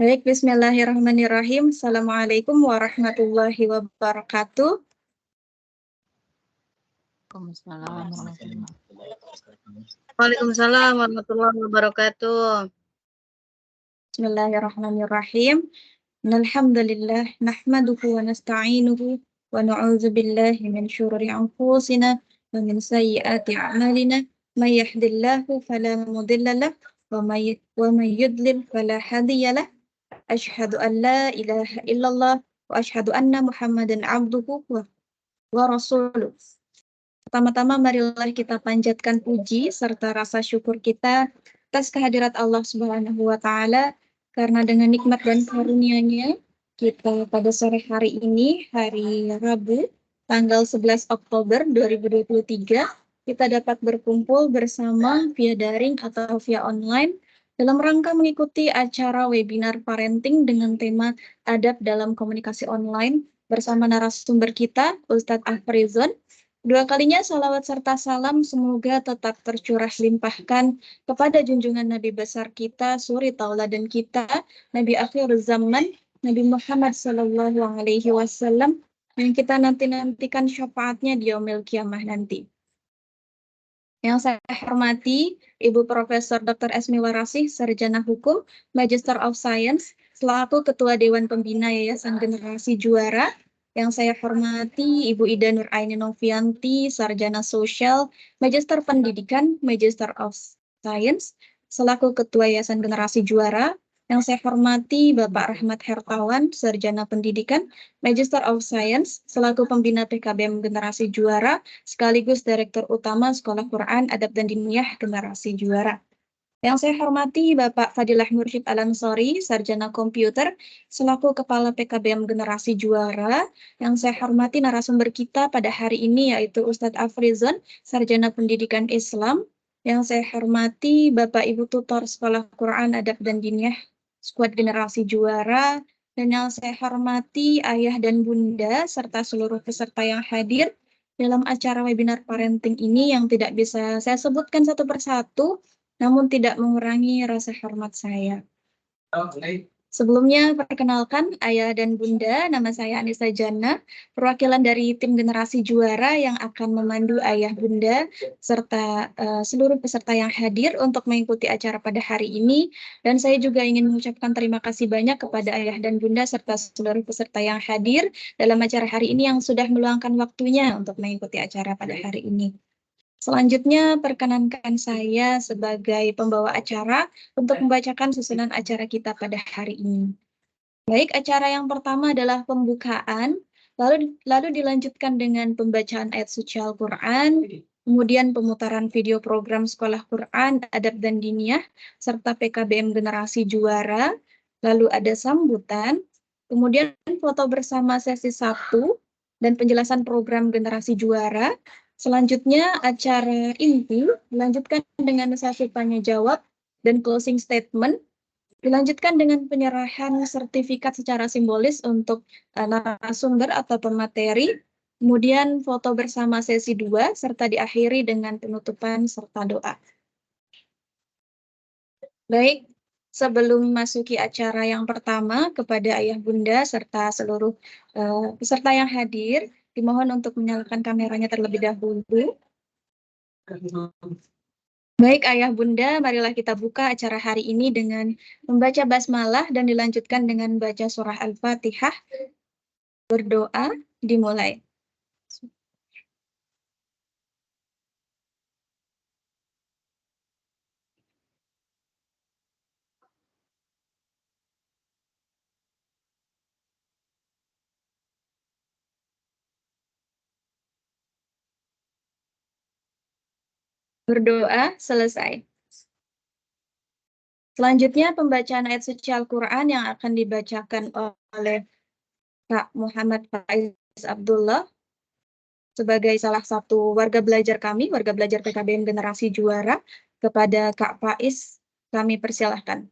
Baik, bismillahirrahmanirrahim. Assalamualaikum warahmatullahi wabarakatuh. Waalaikumsalam warahmatullahi wabarakatuh. Bismillahirrahmanirrahim. Alhamdulillah, nahmaduhu wa nasta'inuhu wa na'udzu billahi min syururi anfusina wa min sayyiati a'malina. May yahdihillahu fala mudilla lahu wa may yudlil fala hadiya lahu. Asyhadu an la ilaha illallah wa asyhadu anna Muhammadan abduhu wa rasuluh. Pertama-tama marilah kita panjatkan puji serta rasa syukur kita atas kehadirat Allah Subhanahu wa taala karena dengan nikmat dan karunia-Nya kita pada sore hari ini, hari Rabu, tanggal 11 Oktober 2023, kita dapat berkumpul bersama via daring atau via online dalam rangka mengikuti acara webinar parenting dengan tema adab dalam komunikasi online bersama narasumber kita, Ustadz Afrizon. Dua kalinya salawat serta salam semoga tetap tercurah limpahkan kepada junjungan Nabi besar kita, suri tauladan kita, Nabi akhir zaman, Nabi Muhammad Sallallahu Alaihi Wasallam, yang kita nantikan syafaatnya di yaumil kiamah nanti. Yang saya hormati Ibu Profesor Dr. Esmi Warasih, Sarjana Hukum, Magister of Science, selaku Ketua Dewan Pembina Yayasan Generasi Juara. Yang saya hormati Ibu Ida Nuraini Novianti, Sarjana Sosial, Magister Pendidikan, Magister of Science, selaku Ketua Yayasan Generasi Juara. Yang saya hormati Bapak Rahmat Hertawan, Sarjana Pendidikan, Magister of Science, selaku Pembina PKBM Generasi Juara, sekaligus Direktur Utama Sekolah Quran, Adab dan Diniyah Generasi Juara. Yang saya hormati Bapak Fadilah Mursyid Al-Ansori, Sarjana Komputer, selaku Kepala PKBM Generasi Juara. Yang saya hormati narasumber kita pada hari ini yaitu Ustadz Afrizon, Sarjana Pendidikan Islam. Yang saya hormati Bapak Ibu Tutor Sekolah Quran, Adab dan Diniyah Skuad Generasi Juara. Dan yang saya hormati Ayah dan Bunda serta seluruh peserta yang hadir dalam acara webinar parenting ini yang tidak bisa saya sebutkan satu persatu, namun tidak mengurangi rasa hormat saya. Sebelumnya, perkenalkan Ayah dan Bunda, nama saya Anissa Jannah, perwakilan dari tim Generasi Juara yang akan memandu Ayah Bunda serta seluruh peserta yang hadir untuk mengikuti acara pada hari ini. Dan saya juga ingin mengucapkan terima kasih banyak kepada Ayah dan Bunda serta seluruh peserta yang hadir dalam acara hari ini yang sudah meluangkan waktunya untuk mengikuti acara pada hari ini. Selanjutnya, perkenankan saya sebagai pembawa acara untuk membacakan susunan acara kita pada hari ini. Baik, acara yang pertama adalah pembukaan, lalu dilanjutkan dengan pembacaan ayat suci Al-Quran, kemudian pemutaran video program Sekolah Quran, Adab dan Diniyah, serta PKBM Generasi Juara, lalu ada sambutan, kemudian foto bersama sesi 1, dan penjelasan program Generasi Juara. Selanjutnya, acara inti dilanjutkan dengan sesi tanya jawab dan closing statement, dilanjutkan dengan penyerahan sertifikat secara simbolis untuk narasumber atau pemateri, kemudian foto bersama sesi 2, serta diakhiri dengan penutupan serta doa. Baik, sebelum memasuki acara yang pertama, kepada Ayah Bunda serta seluruh peserta yang hadir, dimohon untuk menyalakan kameranya terlebih dahulu. Baik Ayah Bunda, marilah kita buka acara hari ini dengan membaca basmalah dan dilanjutkan dengan baca surah Al-Fatihah. Berdoa, dimulai. Berdoa, selesai. Selanjutnya pembacaan ayat suci Al-Quran yang akan dibacakan oleh Kak Muhammad Faiz Abdullah sebagai salah satu warga belajar kami, warga belajar PKBM Generasi Juara. Kepada Kak Faiz, kami persilahkan.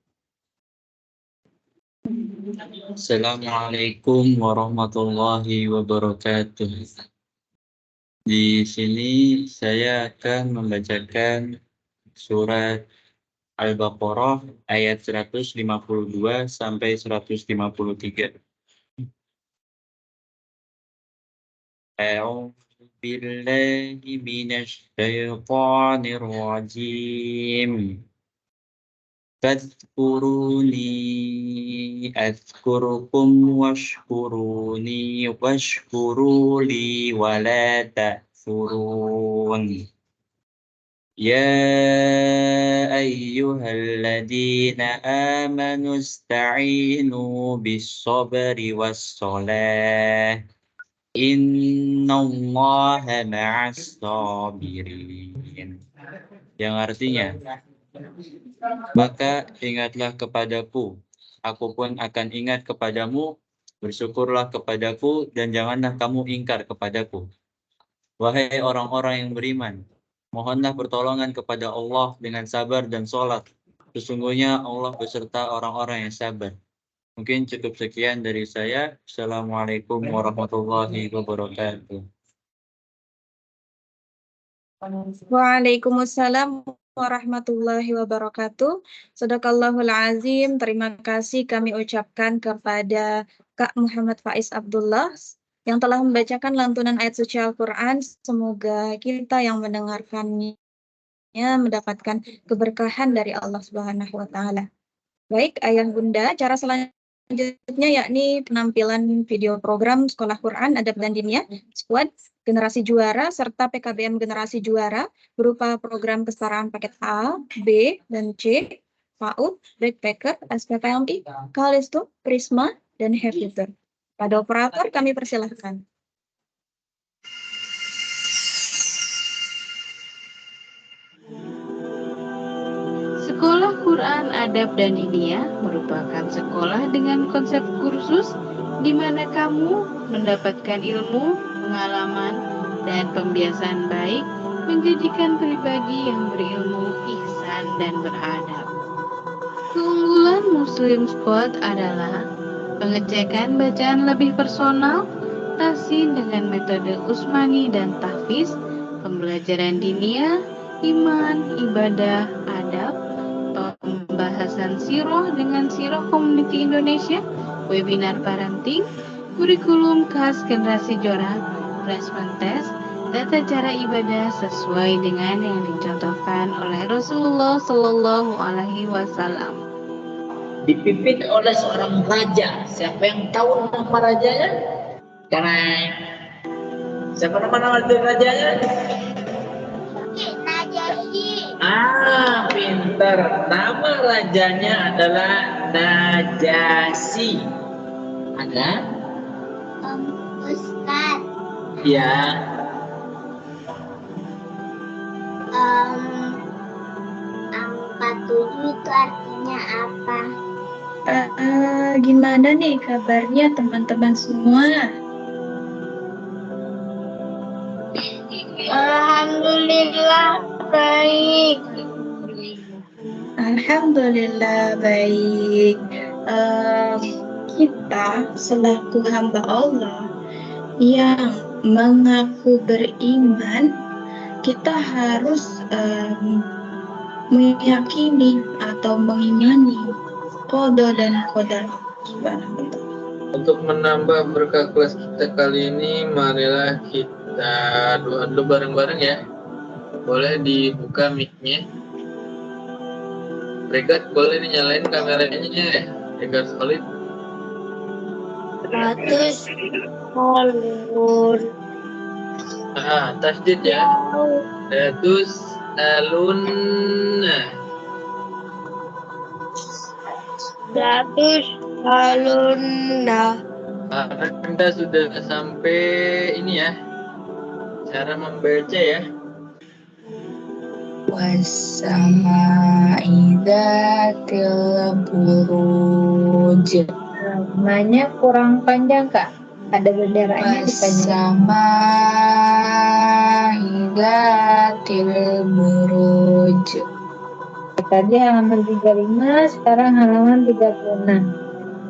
Assalamualaikum warahmatullahi wabarakatuh. Di sini saya akan membacakan surat Al-Baqarah ayat 152 sampai 153. A'udzu billahi minasy syaithanir rajim. Fadhkuruni adhkurkum washkuruni washkuruli wala takfurun. Ya ayyuhalladzina amanu ista'inu bis-sabri was-salah. Innallaha ma'as-sabirin. Yang artinya, maka ingatlah kepadaku, aku pun akan ingat kepadamu, bersyukurlah kepadaku, dan janganlah kamu ingkar kepadaku. Wahai orang-orang yang beriman, mohonlah pertolongan kepada Allah dengan sabar dan sholat. Sesungguhnya Allah beserta orang-orang yang sabar. Mungkin cukup sekian dari saya. Assalamualaikum warahmatullahi wabarakatuh. Waalaikumsalam warahmatullahi wabarakatuh. Shadaqallahul azim. Terima kasih kami ucapkan kepada Kak Muhammad Faiz Abdullah yang telah membacakan lantunan ayat suci Al-Quran. Semoga kita yang mendengarkannya mendapatkan keberkahan dari Allah Subhanahu wa Ta'ala. Baik, Ayah Bunda, cara selanjutnya yakni penampilan video program Sekolah Quran, Adab dan Diniyah, Squad, Generasi Juara, serta PKBM Generasi Juara berupa program kesetaraan paket A, B, dan C, PAUD, Backpacker, SPPLI, Kalisto, Prisma, dan Haircutter. Pada operator kami persilahkan. Sekolah Quran Adab dan Diniyah merupakan sekolah dengan konsep kursus di mana kamu mendapatkan ilmu, pengalaman, dan pembiasaan baik menjadikan pribadi yang berilmu, ihsan, dan beradab. Keunggulan Muslim Squad adalah pengecekan bacaan lebih personal, tahsin dengan metode Usmani dan tahfiz, pembelajaran diniyah, iman, ibadah, adab, pembahasan sirah dengan sirah Community Indonesia, webinar parenting, kurikulum khas generasi juara, placement test, tata cara ibadah sesuai dengan yang dicontohkan oleh Rasulullah Shallallahu Alaihi Wasallam. Dipimpin oleh seorang raja. Siapa yang tahu nama rajanya? Karena siapa nama rajanya? Pintar. Nama rajanya adalah Najasyi. Ada? Ustaz. Ya. Angka 7 itu artinya apa? Gimana nih kabarnya teman-teman semua? Alhamdulillah baik. Alhamdulillah baik. Kita selaku hamba Allah yang mengaku beriman, kita harus meyakini atau mengimani qada dan qadar Subhanahu wa Ta'ala. Untuk menambah berkah kelas kita kali ini, marilah kita doa dulu bareng-bareng ya. Boleh dibuka mic-nya. Regat boleh dinyalain kameranya ya. Regat solid. 100 alun. Tasdid ya. 100 alun. 100 alunna. Anda sudah sampai ini ya. Cara membaca ya. Wassama'i dzatil buruj. Namanya kurang panjang Kak. Ada benderanya di Wassama'i dzatil buruj. Tadi halaman 35, sekarang halaman 36.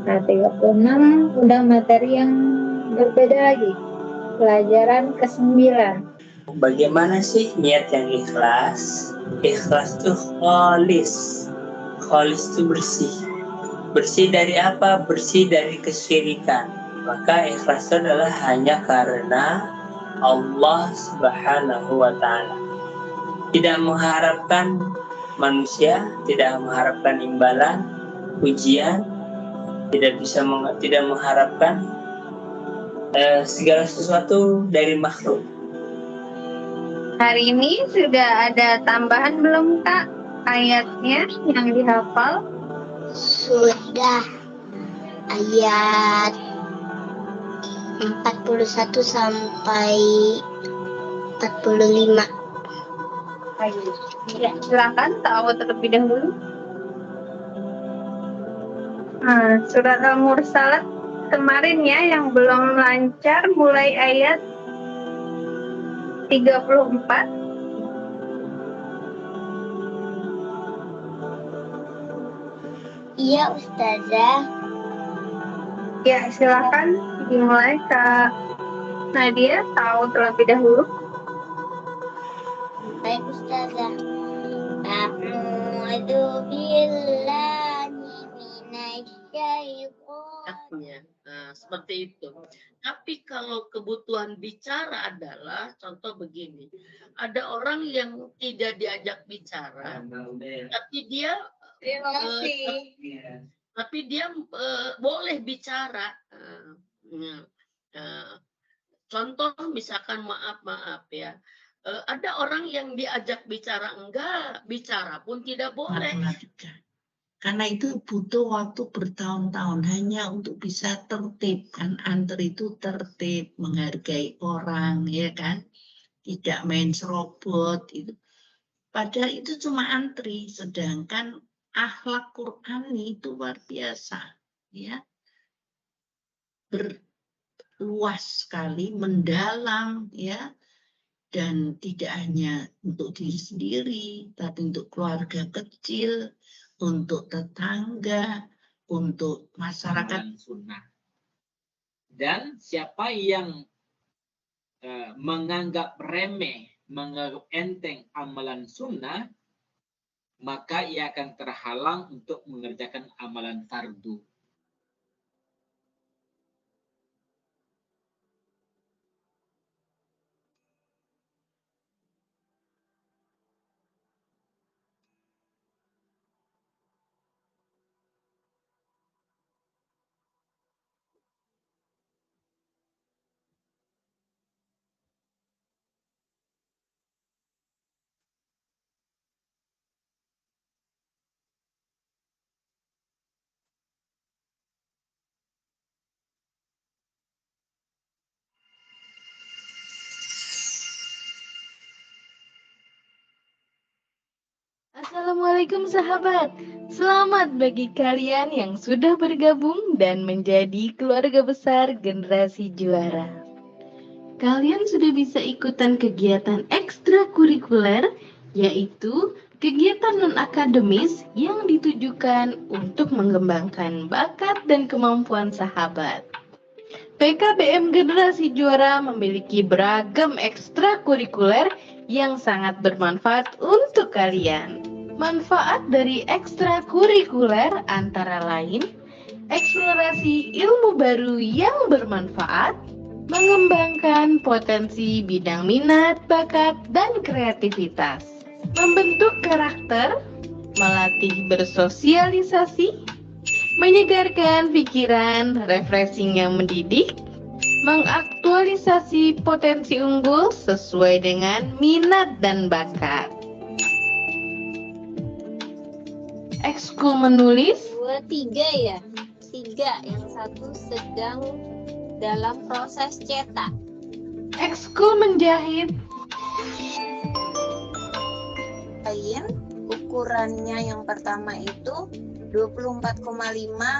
Nah, 36 udah materi yang berbeda lagi. Pelajaran ke-9. Bagaimana sih niat yang ikhlas? Ikhlas tuh kholis. Khalis itu bersih. Bersih dari apa? Bersih dari kesyirikan. Maka ikhlas itu adalah hanya karena Allah Subhanahu wa Ta'ala. Tidak mengharapkan manusia, tidak mengharapkan imbalan, pujian, tidak mengharapkan segala sesuatu dari makhluk. Hari ini sudah ada tambahan belum Kak ayatnya yang dihafal? Sudah ayat 41 sampai 45. Ya, silakan tahu terlebih dahulu. Nah, surat Al-Mursalat kemarin ya yang belum lancar mulai ayat 34. Iya Ustazah. Ya, silakan dimulai Kak Nadia tahu terlebih dahulu. Baik Ustazah. A'udzu billahi minasyaitonir. Nah, seperti itu. Tapi kalau kebutuhan bicara adalah contoh begini. Ada orang yang tidak diajak bicara, tapi dia boleh bicara. Contoh misalkan maaf ya. Ada orang yang diajak bicara enggak, bicara pun tidak boleh. Karena itu butuh waktu bertahun-tahun hanya untuk bisa tertib. Kan antri itu tertib, menghargai orang, ya kan? Tidak main serobot. Itu. Padahal itu cuma antri, sedangkan akhlak Quran itu luar biasa. Ya. Berluas sekali, mendalam, ya. Dan tidak hanya untuk diri sendiri, tapi untuk keluarga kecil, untuk tetangga, untuk masyarakat sunnah. Dan siapa yang menganggap remeh, menganggap enteng amalan sunnah, maka ia akan terhalang untuk mengerjakan amalan fardu. Assalamualaikum sahabat. Selamat bagi kalian yang sudah bergabung dan menjadi keluarga besar Generasi Juara. Kalian sudah bisa ikutan kegiatan ekstrakurikuler, yaitu kegiatan non-akademis yang ditujukan untuk mengembangkan bakat dan kemampuan sahabat. PKBM Generasi Juara memiliki beragam ekstrakurikuler yang sangat bermanfaat untuk kalian. Manfaat dari ekstrakurikuler antara lain eksplorasi ilmu baru yang bermanfaat, mengembangkan potensi bidang minat, bakat, dan kreativitas, membentuk karakter, melatih bersosialisasi, menyegarkan pikiran, refreshing yang mendidik, mengaktualisasi potensi unggul sesuai dengan minat dan bakat. Ekskul menulis. 3 ya? 3, yang satu sedang dalam proses cetak. Ekskul menjahit. Kain ukurannya yang pertama itu 24,5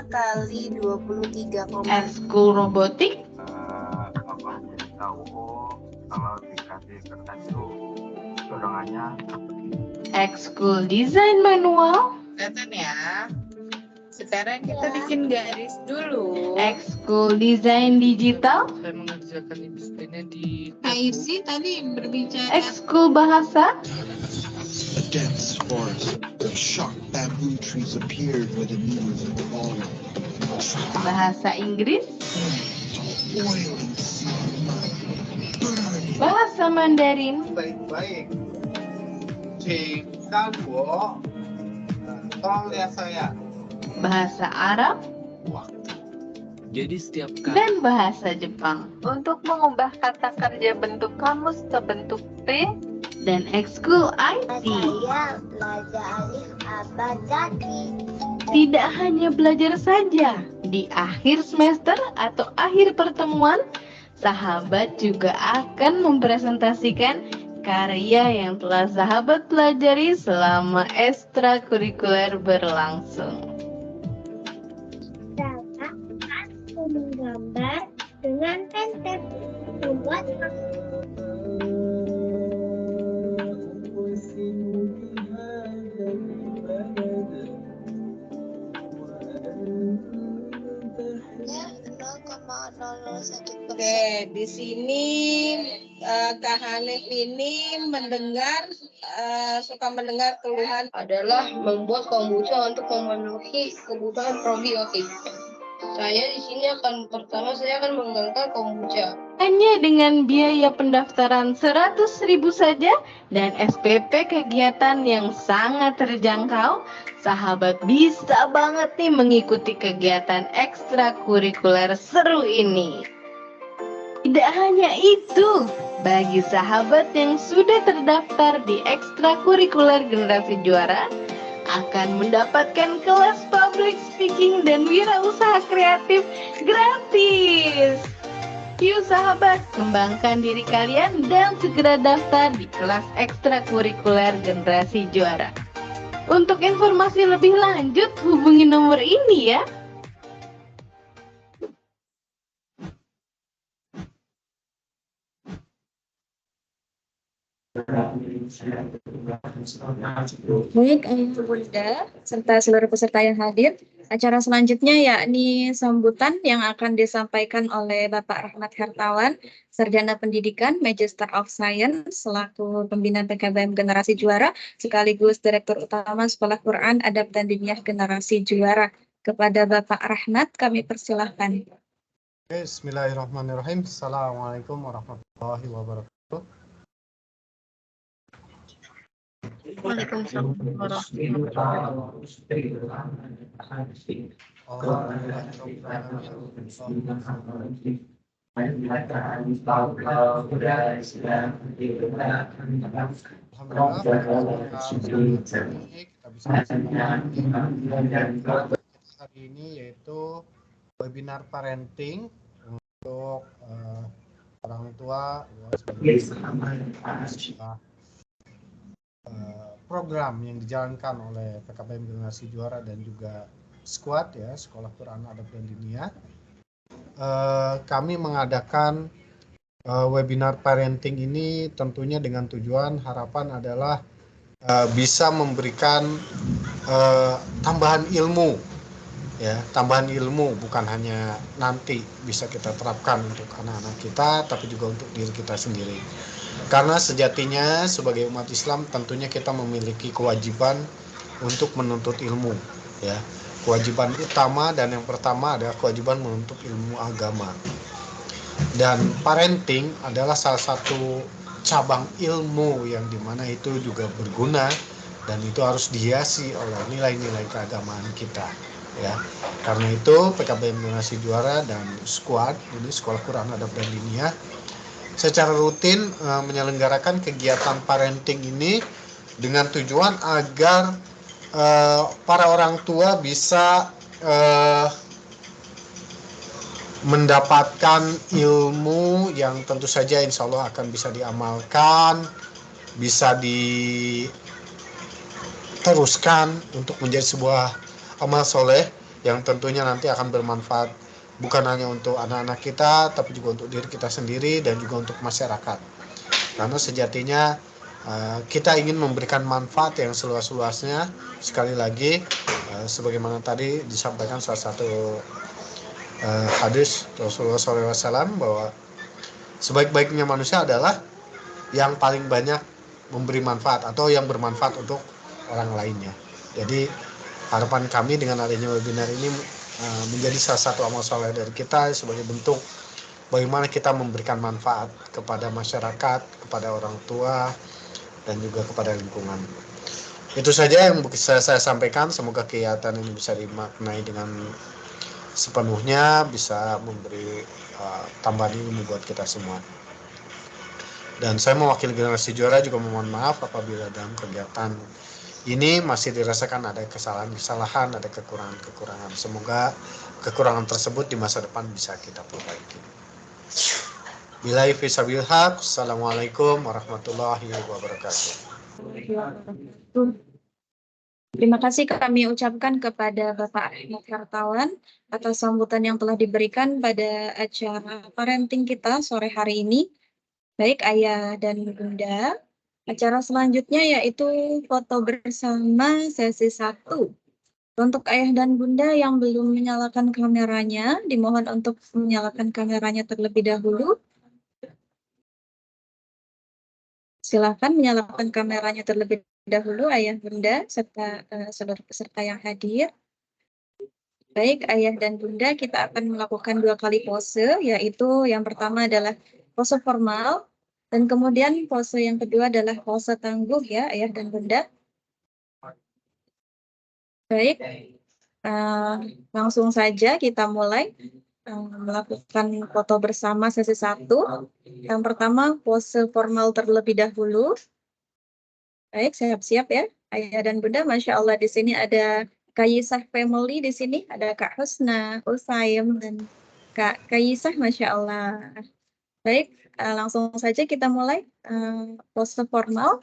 kali 23,5. Ekskul robotik. Apa jadi tahu kalau dikasih kertas itu dorongannya. Ekskul desain manual. Kelihatan ya. Sekarang kita bikin garis dulu. Ekskul desain digital. Saya mengerjakan desainnya di IC tadi berbicara. Ekskul bahasa. A dense forest of shocked bamboo trees appeared where the moon was falling. Bahasa Inggris, Oiling sea of mud, burning. bahasa Mandarin, baik-baik. Tolong lihat saya. bahasa Arab, Jadi setiap kali dan bahasa Jepang. Untuk mengubah kata kerja bentuk kamus ke bentuk P, Dan ekskul IT Saya belajar alif abjadi. tidak hanya belajar saja. Di akhir semester atau akhir pertemuan, sahabat juga akan mempresentasikan karya yang telah sahabat pelajari selama ekstrakurikuler berlangsung. Saya akan menggambar dengan pentel. Membuat Oke, di sini Kak Hanif ini suka mendengar keluhan adalah membuat kombucha untuk memenuhi kebutuhan probiotik. Saya di sini pertama saya akan menggunakan kombucha. Hanya dengan biaya pendaftaran 100.000 saja dan SPP kegiatan yang sangat terjangkau, sahabat bisa banget nih mengikuti kegiatan ekstrakurikuler seru ini. Tidak hanya itu, bagi sahabat yang sudah terdaftar di ekstrakurikuler generasi juara, akan mendapatkan kelas public speaking dan wirausaha kreatif gratis. Yuk sahabat, kembangkan diri kalian dan segera daftar di kelas ekstrakurikuler generasi juara. Untuk informasi lebih lanjut, hubungi nomor ini ya. Baik, Ayah Bunda, serta seluruh peserta yang hadir, acara selanjutnya yakni sambutan yang akan disampaikan oleh Bapak Rahmat Hertawan, Sarjana Pendidikan, Magister of Science, selaku Pembina PKBM Generasi Juara, sekaligus Direktur Utama Sekolah Quran Adab dan Diniyah Generasi Juara. Kepada Bapak Rahmat, kami persilahkan. Bismillahirrahmanirrahim. Assalamualaikum warahmatullahi wabarakatuh. Waalaikumsalam warahmatullahi Hari ini yaitu webinar parenting untuk orang tua program yang dijalankan oleh PKBM Generasi Juara dan juga Squad ya, Sekolah Quran Adab dan Diniyah. Kami mengadakan webinar parenting ini tentunya dengan tujuan harapan adalah bisa memberikan tambahan ilmu ya, tambahan ilmu bukan hanya nanti bisa kita terapkan untuk anak-anak kita tapi juga untuk diri kita sendiri. Karena sejatinya sebagai umat Islam tentunya kita memiliki kewajiban untuk menuntut ilmu ya. Kewajiban utama dan yang pertama adalah kewajiban menuntut ilmu agama. Dan parenting adalah salah satu cabang ilmu yang dimana itu juga berguna dan itu harus dihiasi oleh nilai-nilai keagamaan kita ya. Karena itu PKBM Generasi Juara dan Squad ini Sekolah Quran Adab dan Diniyah secara rutin menyelenggarakan kegiatan parenting ini dengan tujuan agar para orang tua bisa mendapatkan ilmu yang tentu saja insya Allah akan bisa diamalkan, bisa diteruskan untuk menjadi sebuah amal soleh yang tentunya nanti akan bermanfaat bukan hanya untuk anak-anak kita, tapi juga untuk diri kita sendiri dan juga untuk masyarakat. Karena sejatinya kita ingin memberikan manfaat yang seluas-luasnya. Sekali lagi, sebagaimana tadi disampaikan salah satu hadis Rasulullah SAW bahwa sebaik-baiknya manusia adalah yang paling banyak memberi manfaat atau yang bermanfaat untuk orang lainnya. Jadi harapan kami dengan adanya webinar ini menjadi salah satu amal soleh dari kita sebagai bentuk bagaimana kita memberikan manfaat kepada masyarakat, kepada orang tua, dan juga kepada lingkungan. Itu saja yang bisa saya sampaikan. Semoga kegiatan ini bisa dimaknai dengan sepenuhnya, bisa memberi tambahan ilmu buat kita semua. Dan saya mewakili generasi juara juga memohon maaf apabila dalam kegiatan ini masih dirasakan ada kesalahan-kesalahan, ada kekurangan-kekurangan. Semoga kekurangan tersebut di masa depan bisa kita perbaiki. Billahi fisabil haq. Assalamualaikum warahmatullahi wabarakatuh. Terima kasih kami ucapkan kepada Bapak Ahmad Hartawan atas sambutan yang telah diberikan pada acara parenting kita sore hari ini. Baik Ayah dan Bunda, acara selanjutnya yaitu foto bersama sesi 1. Untuk Ayah dan Bunda yang belum menyalakan kameranya, dimohon untuk menyalakan kameranya terlebih dahulu. Silakan menyalakan kameranya terlebih dahulu Ayah Bunda serta seluruh peserta yang hadir. Baik Ayah dan Bunda, kita akan melakukan 2 kali pose, yaitu yang pertama adalah pose formal dan kemudian pose yang kedua adalah pose tangguh ya Ayah dan Bunda. Baik, langsung saja kita mulai melakukan foto bersama sesi 1. Yang pertama pose formal terlebih dahulu. Baik, siap-siap ya Ayah dan Bunda. Masya Allah di sini ada Kayisah family di sini, ada Kak Husna, Usaim dan Kak Kayisah, Masya Allah. Baik, langsung saja kita mulai pose formal.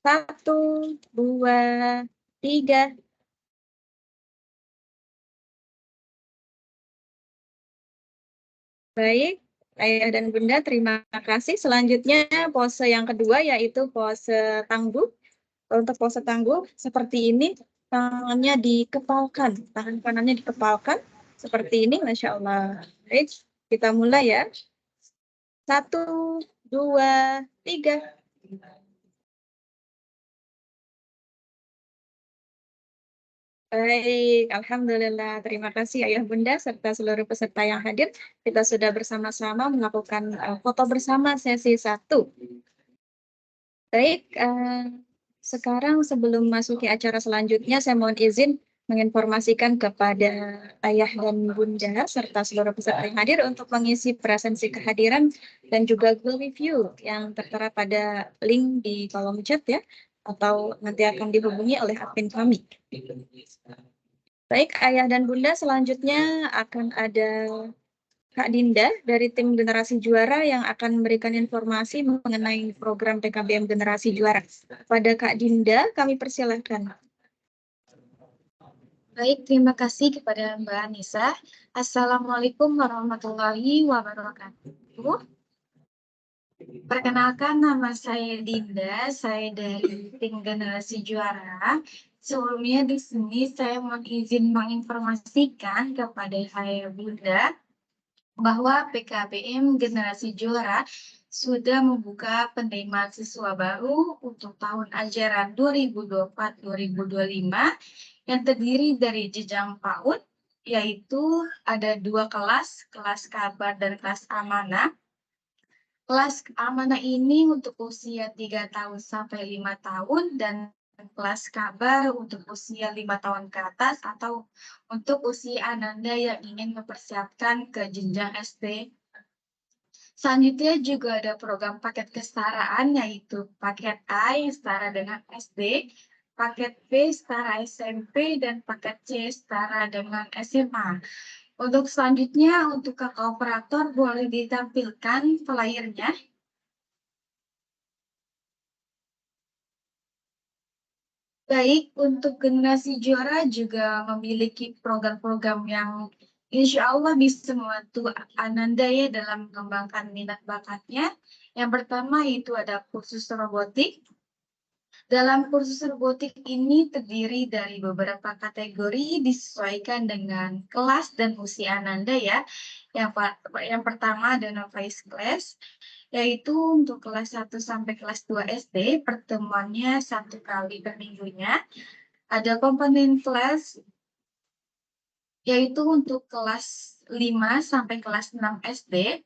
1, 2, 3. Baik, Ayah dan Bunda, terima kasih. Selanjutnya pose yang kedua yaitu pose tangguh. Untuk pose tangguh seperti ini, tangannya dikepalkan, tangan kanannya dikepalkan seperti ini, Masya Allah. Baik, kita mulai ya. 1, 2, 3. Baik, Alhamdulillah. Terima kasih Ayah Bunda serta seluruh peserta yang hadir. Kita sudah bersama-sama melakukan foto bersama sesi 1. Baik, sekarang sebelum masuki acara selanjutnya, saya mohon izin menginformasikan kepada Ayah dan Bunda serta seluruh peserta yang hadir untuk mengisi presensi kehadiran dan juga Google Review yang tertera pada link di kolom chat ya, atau nanti akan dihubungi oleh admin kami. Baik, Ayah dan Bunda, selanjutnya akan ada Kak Dinda dari tim Generasi Juara yang akan memberikan informasi mengenai program PKBM Generasi Juara. Pada Kak Dinda, kami persilahkan. Baik, terima kasih kepada Mbak Anissa. Assalamualaikum warahmatullahi wabarakatuh. Perkenalkan, nama saya Dinda, saya dari tim Generasi Juara. Sebelumnya di sini saya mohon izin menginformasikan kepada Ayah Bunda bahwa PKBM Generasi Juara sudah membuka penerimaan siswa baru untuk tahun ajaran 2024-2025 yang terdiri dari jenjang PAUD, yaitu ada 2 kelas, kelas kabar dan kelas amanah. Kelas amanah ini untuk usia 3 tahun sampai 5 tahun dan kelas kabar untuk usia 5 tahun ke atas atau untuk usia ananda yang ingin mempersiapkan ke jenjang SD. Selanjutnya juga ada program paket kesetaraan yaitu paket A yang setara dengan SD, paket B setara SMP, dan paket C setara dengan SMA. Untuk selanjutnya, untuk kakak operator boleh ditampilkan flyernya. Baik, untuk Generasi Juara juga memiliki program-program yang insya Allah bisa membantu Ananda ya dalam mengembangkan minat bakatnya. Yang pertama itu ada kursus robotik. Dalam kursus robotik ini terdiri dari beberapa kategori disesuaikan dengan kelas dan usia Ananda ya. Yang pertama ada novice class, yaitu untuk kelas 1 sampai kelas 2 SD, pertemuannya 1 kali per minggunya. Ada komponen kelas, yaitu untuk kelas 5 sampai kelas 6 SD,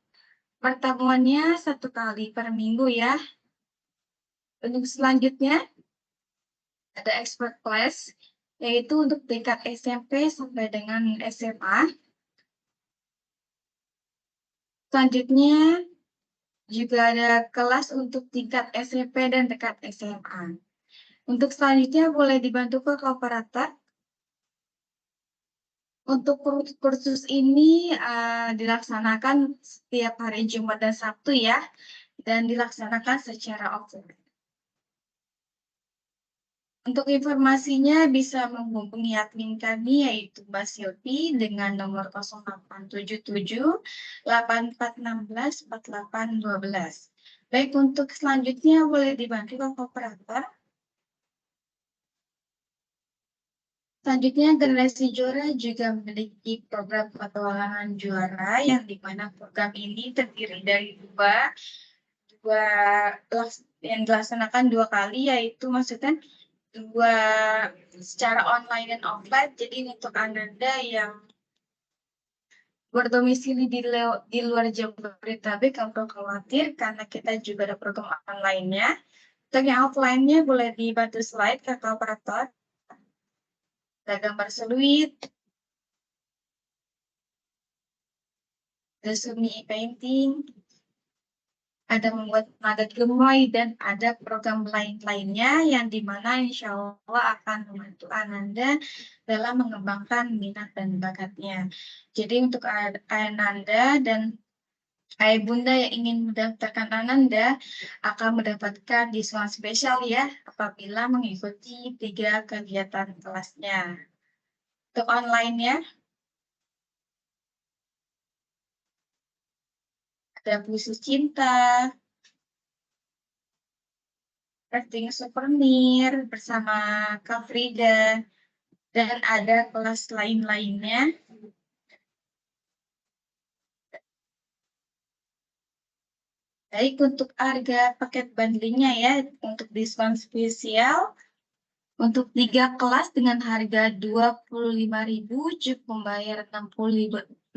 pertemuannya 1 kali per minggu ya. Untuk selanjutnya, ada expert class, yaitu untuk tingkat SMP sampai dengan SMA. Selanjutnya, juga ada kelas untuk tingkat SMP dan tingkat SMA. Untuk selanjutnya boleh dibantu ke operator. Untuk kursus ini dilaksanakan setiap hari Jumat dan Sabtu ya, dan dilaksanakan secara offline. Untuk informasinya bisa menghubungi admin kami yaitu Mbak Silvi dengan nomor 0877 8416 4812. Baik, untuk selanjutnya boleh dibantu ke operator. Selanjutnya, Generasi Juara juga memiliki program petualangan juara yang dimana program ini terdiri dari dua yang dilaksanakan 2 kali, yaitu maksudnya 2 secara online dan offline. Jadi untuk Ananda yang berdomisili di luar Jabodetabek, nggak perlu khawatir karena kita juga ada program online-nya. Untuk yang offline-nya boleh dibantu slide ke operator. Ada gambar seluit, ada seni painting, ada membuat nada gemoy, dan ada program lain-lainnya yang dimana insya Allah akan membantu Ananda dalam mengembangkan minat dan bakatnya. Jadi untuk Ananda dan Ayah Bunda yang ingin mendaftarkan Ananda akan mendapatkan diskon spesial ya apabila mengikuti 3 kegiatan kelasnya. Untuk online-nya, ada puisi cinta, crafting souvenir bersama Kak Frida, dan ada kelas lain-lainnya. Baik, untuk harga paket bundlingnya ya, untuk diskon spesial, untuk 3 kelas dengan harga 25.000 cukup membayar 60.000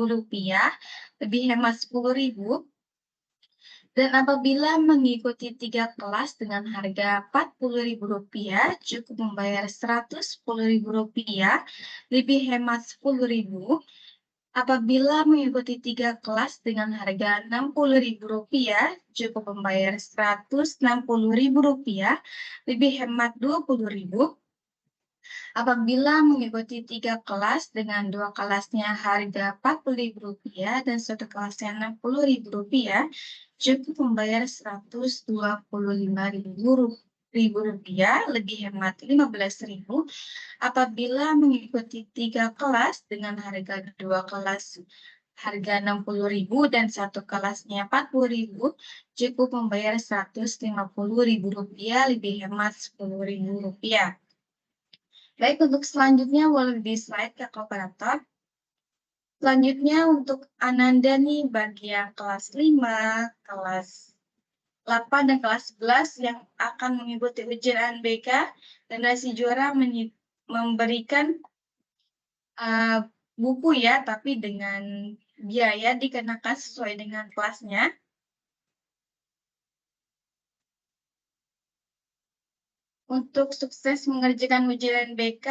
rupiah, lebih hemat 10.000. Dan apabila mengikuti 3 kelas dengan harga 40.000 rupiah, cukup membayar 110.000 rupiah, lebih hemat 10.000. Apabila mengikuti 3 kelas dengan harga 60.000 rupiah, cukup membayar 160.000 rupiah, lebih hemat 20.000. Apabila mengikuti 3 kelas dengan 2 kelasnya harga 40.000 rupiah dan 1 kelasnya 60.000 rupiah, cukup membayar 125.000 rupiah, lebih hemat 15.000. Apabila mengikuti 3 kelas dengan harga 2 kelas harga 60.000 dan 1 kelasnya 40.000, cukup membayar 150.000 rupiah, lebih hemat 10.000 rupiah. Baik, untuk selanjutnya boleh di slide ke operator. Selanjutnya untuk Ananda nih bagi yang kelas 5, kelas 8 dan kelas 11 yang akan mengikuti ujian UNBK, Generasi Juara memberikan buku ya, tapi dengan biaya dikenakan sesuai dengan kelasnya. Untuk sukses mengerjakan ujian UNBK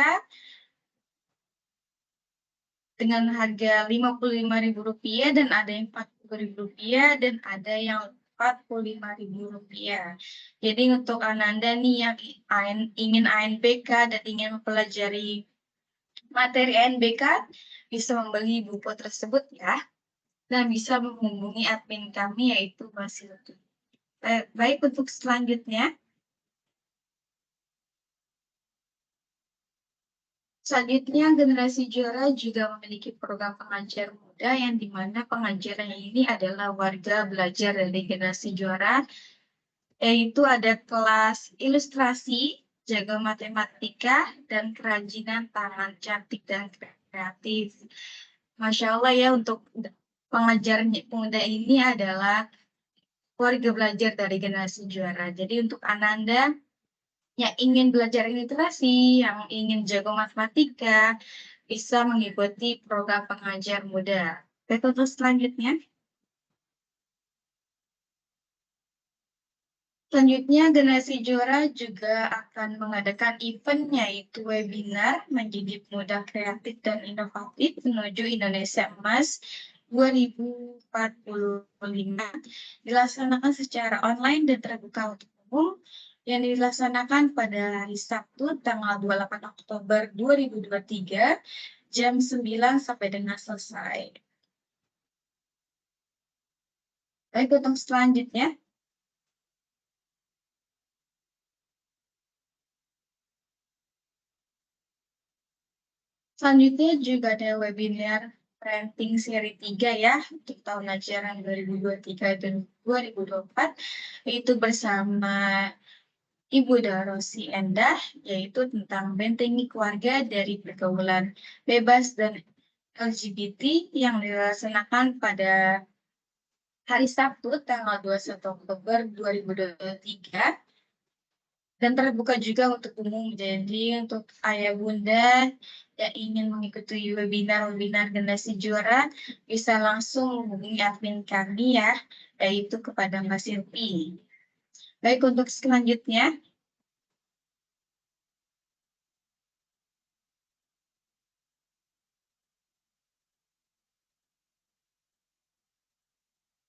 dengan harga 55.000 rupiah dan ada yang 40.000 rupiah dan ada yang 45.000 rupiah. Jadi untuk Ananda nih yang ingin UNBK dan ingin mempelajari materi UNBK bisa membeli buku tersebut ya, dan bisa menghubungi admin kami yaitu Mbak Silvi. Baik, untuk selanjutnya. Selanjutnya, Generasi Juara juga memiliki program pengajar muda yang dimana pengajaran ini adalah warga belajar dari Generasi Juara, yaitu ada kelas ilustrasi, jaga matematika, dan kerajinan tangan cantik dan kreatif. Masya Allah ya, untuk pengajarnya pemuda ini adalah keluarga belajar dari generasi juara. Jadi untuk Ananda yang ingin belajar literasi, yang ingin jago matematika, bisa mengikuti program pengajar muda. Baik, untuk selanjutnya. Selanjutnya, generasi juara juga akan mengadakan event yaitu webinar mendidik muda kreatif dan inovatif menuju Indonesia Emas 2045 dilaksanakan secara online dan terbuka untuk umum yang dilaksanakan pada hari Sabtu tanggal 28 Oktober 2023 jam 9 sampai dengan selesai. Baik, untuk selanjutnya. Selanjutnya juga ada webinar Parenting seri 3 ya, untuk tahun ajaran 2023 dan 2024, yaitu bersama Ibu Darosi Endah, yaitu tentang bentengi keluarga dari pergaulan bebas dan LGBT yang dilaksanakan pada hari Sabtu tanggal 21 Oktober 2023. Dan terbuka juga untuk umum, jadi untuk ayah bunda yang ingin mengikuti webinar generasi juara bisa langsung menghubungi admin kami ya, yaitu kepada Mbak Silvi. Baik, untuk selanjutnya.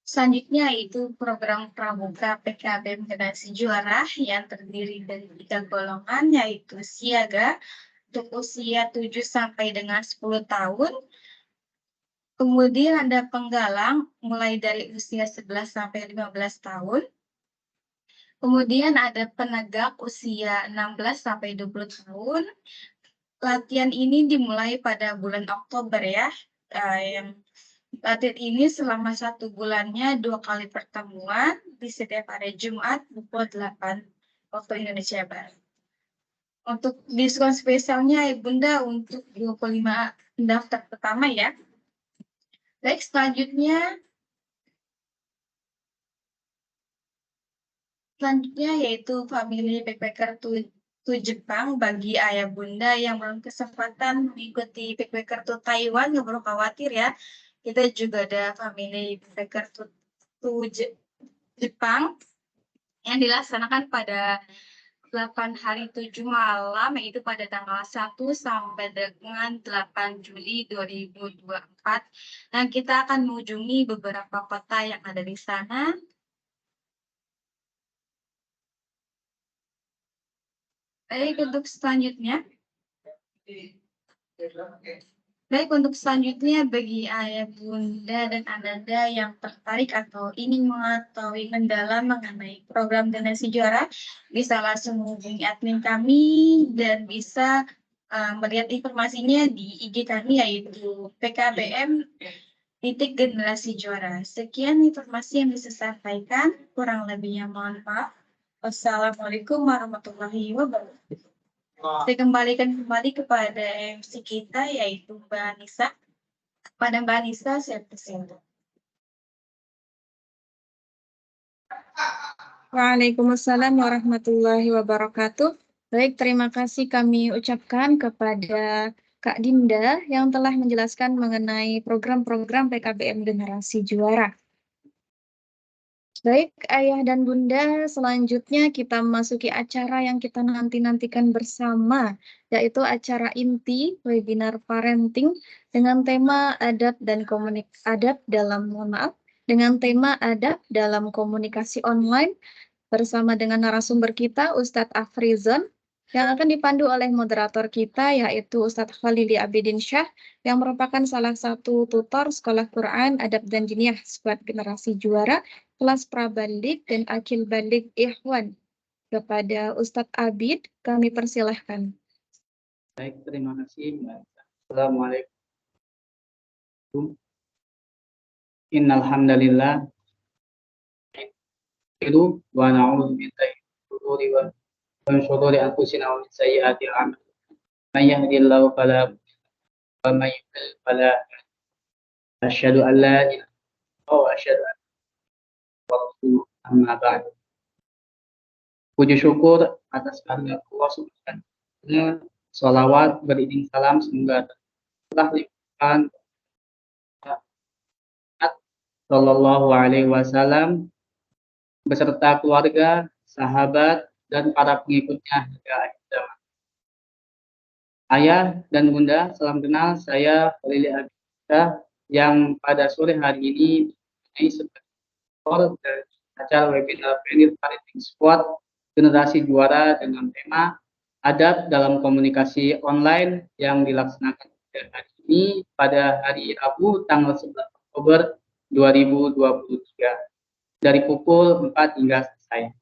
Selanjutnya itu program pramuka PKBM Generasi Juara yang terdiri dari 3 golongan, yaitu siaga untuk usia 7 sampai dengan 10 tahun. Kemudian ada penggalang mulai dari usia 11 sampai 15 tahun. Kemudian ada penegak usia 16 sampai 20 tahun. Latihan ini dimulai pada bulan Oktober ya, yang latihan ini selama 1 bulannya 2 kali pertemuan di setiap hari Jumat pukul 8 waktu Indonesia Barat. Untuk diskon spesialnya Bunda untuk 25 pendaftar pertama ya. Baik, selanjutnya yaitu family backpacker to Jepang bagi ayah bunda yang belum kesempatan mengikuti backpacker to Taiwan, nggak perlu khawatir ya. Kita juga ada family backpacker to Jepang yang dilaksanakan pada 8 hari 7 malam, yaitu pada tanggal 1 sampai dengan 8 Juli 2024. Dan kita akan mengunjungi beberapa kota yang ada di sana. Baik, untuk selanjutnya. Baik, untuk selanjutnya bagi ayah bunda dan ananda yang tertarik atau ingin mengetahui mendalam mengenai program generasi juara, bisa langsung menghubungi admin kami dan bisa melihat informasinya di IG kami yaitu PKBM generasi juara. Sekian informasi yang bisa saya sampaikan, kurang lebihnya mohon maaf. Wassalamualaikum warahmatullahi wabarakatuh. Saya kembalikan kembali kepada MC kita yaitu Mbak Nisa. Pada Mbak Nisa, saya persilakan. Waalaikumsalam warahmatullahi wabarakatuh. Baik, terima kasih kami ucapkan kepada Kak Dinda yang telah menjelaskan mengenai program-program PKBM Generasi Juara. Baik, Ayah dan Bunda, selanjutnya kita memasuki acara yang kita nanti-nantikan bersama, yaitu acara inti webinar parenting dengan tema adab dalam komunikasi online bersama dengan narasumber kita Ustadz Afrizon yang akan dipandu oleh moderator kita yaitu Ustadz Khalili Abidin Syah yang merupakan salah satu tutor Sekolah Quran Adab dan Diniyah Squad Generasi Juara kelas Prabalik dan Akil Balik Ikhwan. Kepada Ustadz Abid, kami persilahkan. Baik, terima kasih Mbak. Assalamualaikum. Innal hamdalillah wa na'udzu billahi min shururi anfusina wa min sayyiati a'malina. May yahdihillahu fala mudilla lahu wa may yudlil fala hadiya lahu. Asyhadu an la ilaha wa asyhadu anna Rasulullah amma ba'du. Puji syukur atas kehadirat Allah Subhanahu wa taala. Salawat beriring salam semoga telah limpahkan Sallallahu alaihi wasallam beserta keluarga, sahabat, dan para pengikutnya hingga akhir zaman. Ayah dan Bunda, salam kenal, saya Khalil Abidillah yang pada sore hari ini mempunyai sebagai dari acara webinar Pioneer Parenting Squad Generasi Juara dengan tema Adab dalam Komunikasi Online yang dilaksanakan pada hari ini pada hari Rabu tanggal 11 Oktober 2023 dari pukul 4 hingga selesai.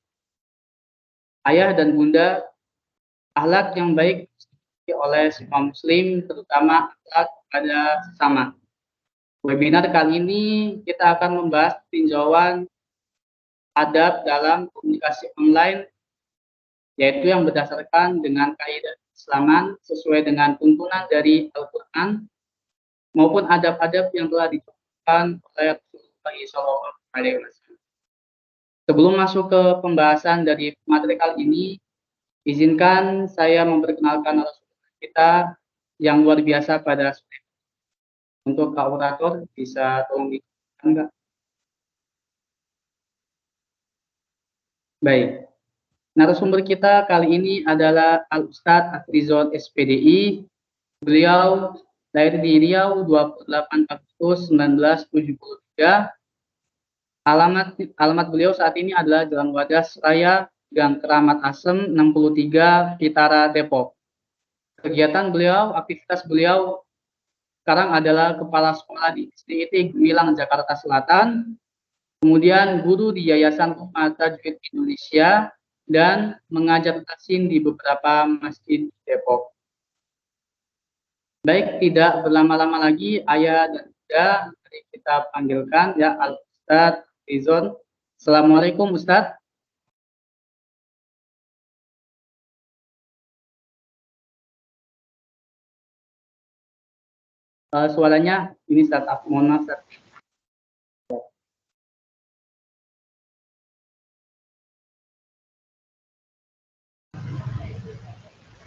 Ayah dan Bunda, akhlak yang baik oleh semua muslim, terutama akhlak pada sesama. Webinar kali ini kita akan membahas tinjauan adab dalam komunikasi online, yaitu yang berdasarkan dengan kaidah Islaman sesuai dengan tuntunan dari Al-Quran maupun adab-adab yang telah dicontohkan oleh Rasulullah SAW. Sebelum masuk ke pembahasan dari materi kali ini, izinkan saya memperkenalkan narasumber kita yang luar biasa pada sore. Untuk Kak Operator, bisa tolong dikenalkan enggak? Baik. Narasumber kita kali ini adalah Al-Ustadz Afrizon SPDI. Beliau lahir di Riau 28 Agustus 1973. Alamat beliau saat ini adalah Jalan Wadas Raya, Gang Keramat Asem 63, Pitara, Depok. Kegiatan beliau, aktivitas beliau sekarang adalah kepala sekolah di SDIT Gemilang, Jakarta Selatan, kemudian guru di Yayasan Ummah Tajwid Indonesia, dan mengajar tahsin di beberapa masjid di Depok. Baik, tidak berlama-lama lagi, ayah dan bunda, mari kita panggilkan ya Al-Ustadz Afrizon. Assalamualaikum Ustadz. Suaranya ini Ustadz, mohon maaf Ustadz.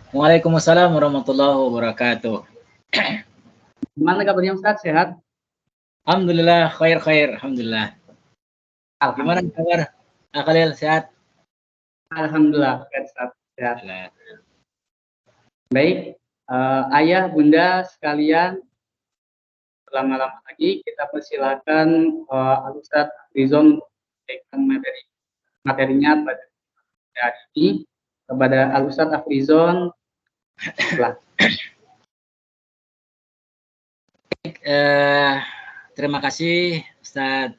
Waalaikumsalam warahmatullahi wabarakatuh. Gimana kabarnya Ustadz, sehat? Alhamdulillah, khair. Alhamdulillah. Gimana kabar? Khalil, sehat? Alhamdulillah, sehat. Baik, ayah, bunda sekalian, lama-lama lagi kita persilakan Al-Ustadz Afrizon memberikan materinya pada hari ini. Kepada Al-Ustadz Afrizon, terima kasih Ustadz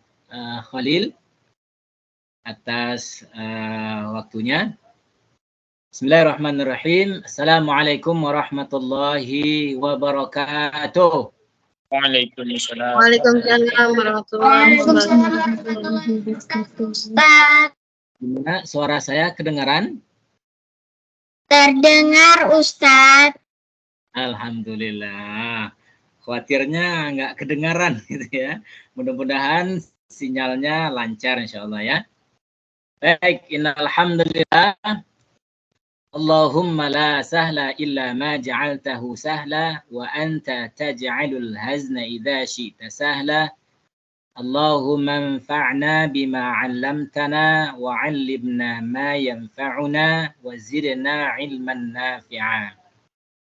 Khalil atas waktunya. Bismillahirrahmanirrahim. Assalamualaikum warahmatullahi wabarakatuh. Waalaikumsalam warahmatullahi wabarakatuh. Gimana suara saya kedengaran? Terdengar Ustadz. Alhamdulillah. Khawatirnya nggak kedengaran gitu ya. Mudah-mudahan sinyalnya lancar insyaallah ya. Baik, innal hamdalillah. Allahumma la sahla illa ma ja'altahu sahla wa anta taj'alul hazna idza syi'ta sahla. Allahumma anfa'na bima 'allamtana wa 'allimna ma yanfa'una wa zidna 'ilman nafi'a.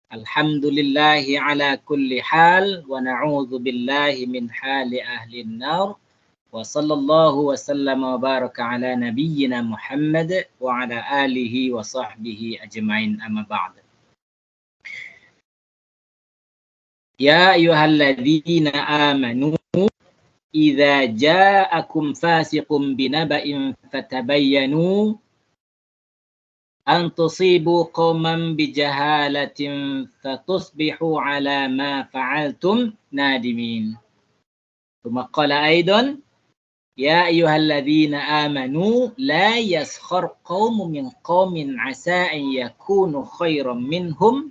Alhamdulillahi ala kulli hal wa na'udzu billahi min hali ahli an-nar. Wa sallallahu wa sallama wa baraka ala nabiyyina Muhammad wa ala alihi wa sahbihi ajma'in, amma ba'd. Ya ayyuhalladzina amanu idza ja'akum fasiqun binaba'in fatabayyanu an tusibu qauman bijahalatin fatusbihu ala ma fa'altum nadimin. Tsumma qala aidan ya ayyuhalladzina amanu la yaskhar qaumun min qaumin asa an yakunu khairan minhum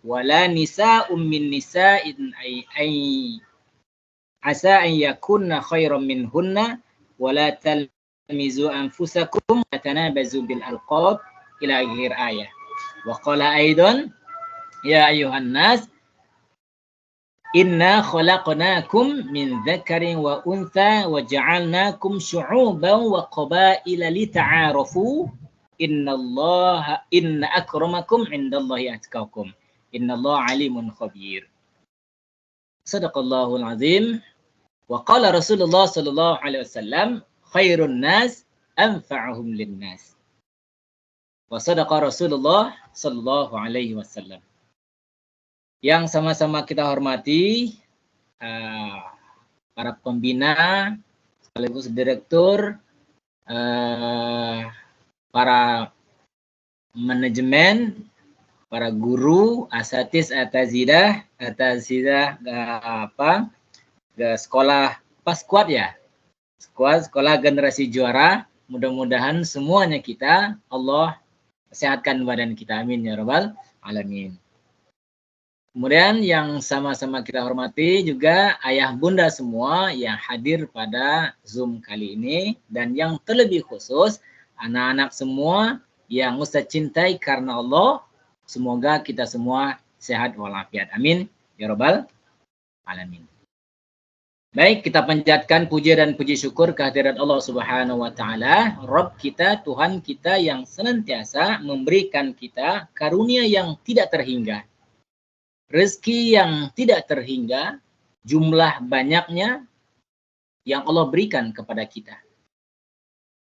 wala nisa'un min nisa'in ay asa an yakunna khairan minhunna wa la talmizu anfusakum wa tanabazu bil alqab ila akhir ayah. Wa qala aidan ya ayuhan nas inna khalaqnakum min dzakarin wa untha wa ja'alnakum syu'uban wa qabaila lita'arafu inna akramakum indallahi atqakum innallaha alimun khabir. Sadaqallahul azim. Wa qala Rasulullah sallallahu alaihi wasallam khairun nas anfa'uhum linnas. Wa sadaqa Rasulullah sallallahu alaihi wasallam. Yang sama-sama kita hormati para pembina, sekaligus direktur, para manajemen, para guru, asatiz, atazidah, sekolah squad ya, sekolah generasi juara. Mudah-mudahan semuanya kita Allah sehatkan badan kita, amin ya rabbal alamin. Kemudian yang sama-sama kita hormati juga ayah bunda semua yang hadir pada Zoom kali ini, dan yang terlebih khusus anak-anak semua yang Ustaz cintai karena Allah. Semoga kita semua sehat walafiat, amin ya rabbal alamin. Baik, kita panjatkan puja dan puji syukur kehadirat Allah Subhanahu wa taala, Rabb kita, Tuhan kita yang senantiasa memberikan kita karunia yang tidak terhingga, rezeki yang tidak terhingga, jumlah banyaknya yang Allah berikan kepada kita.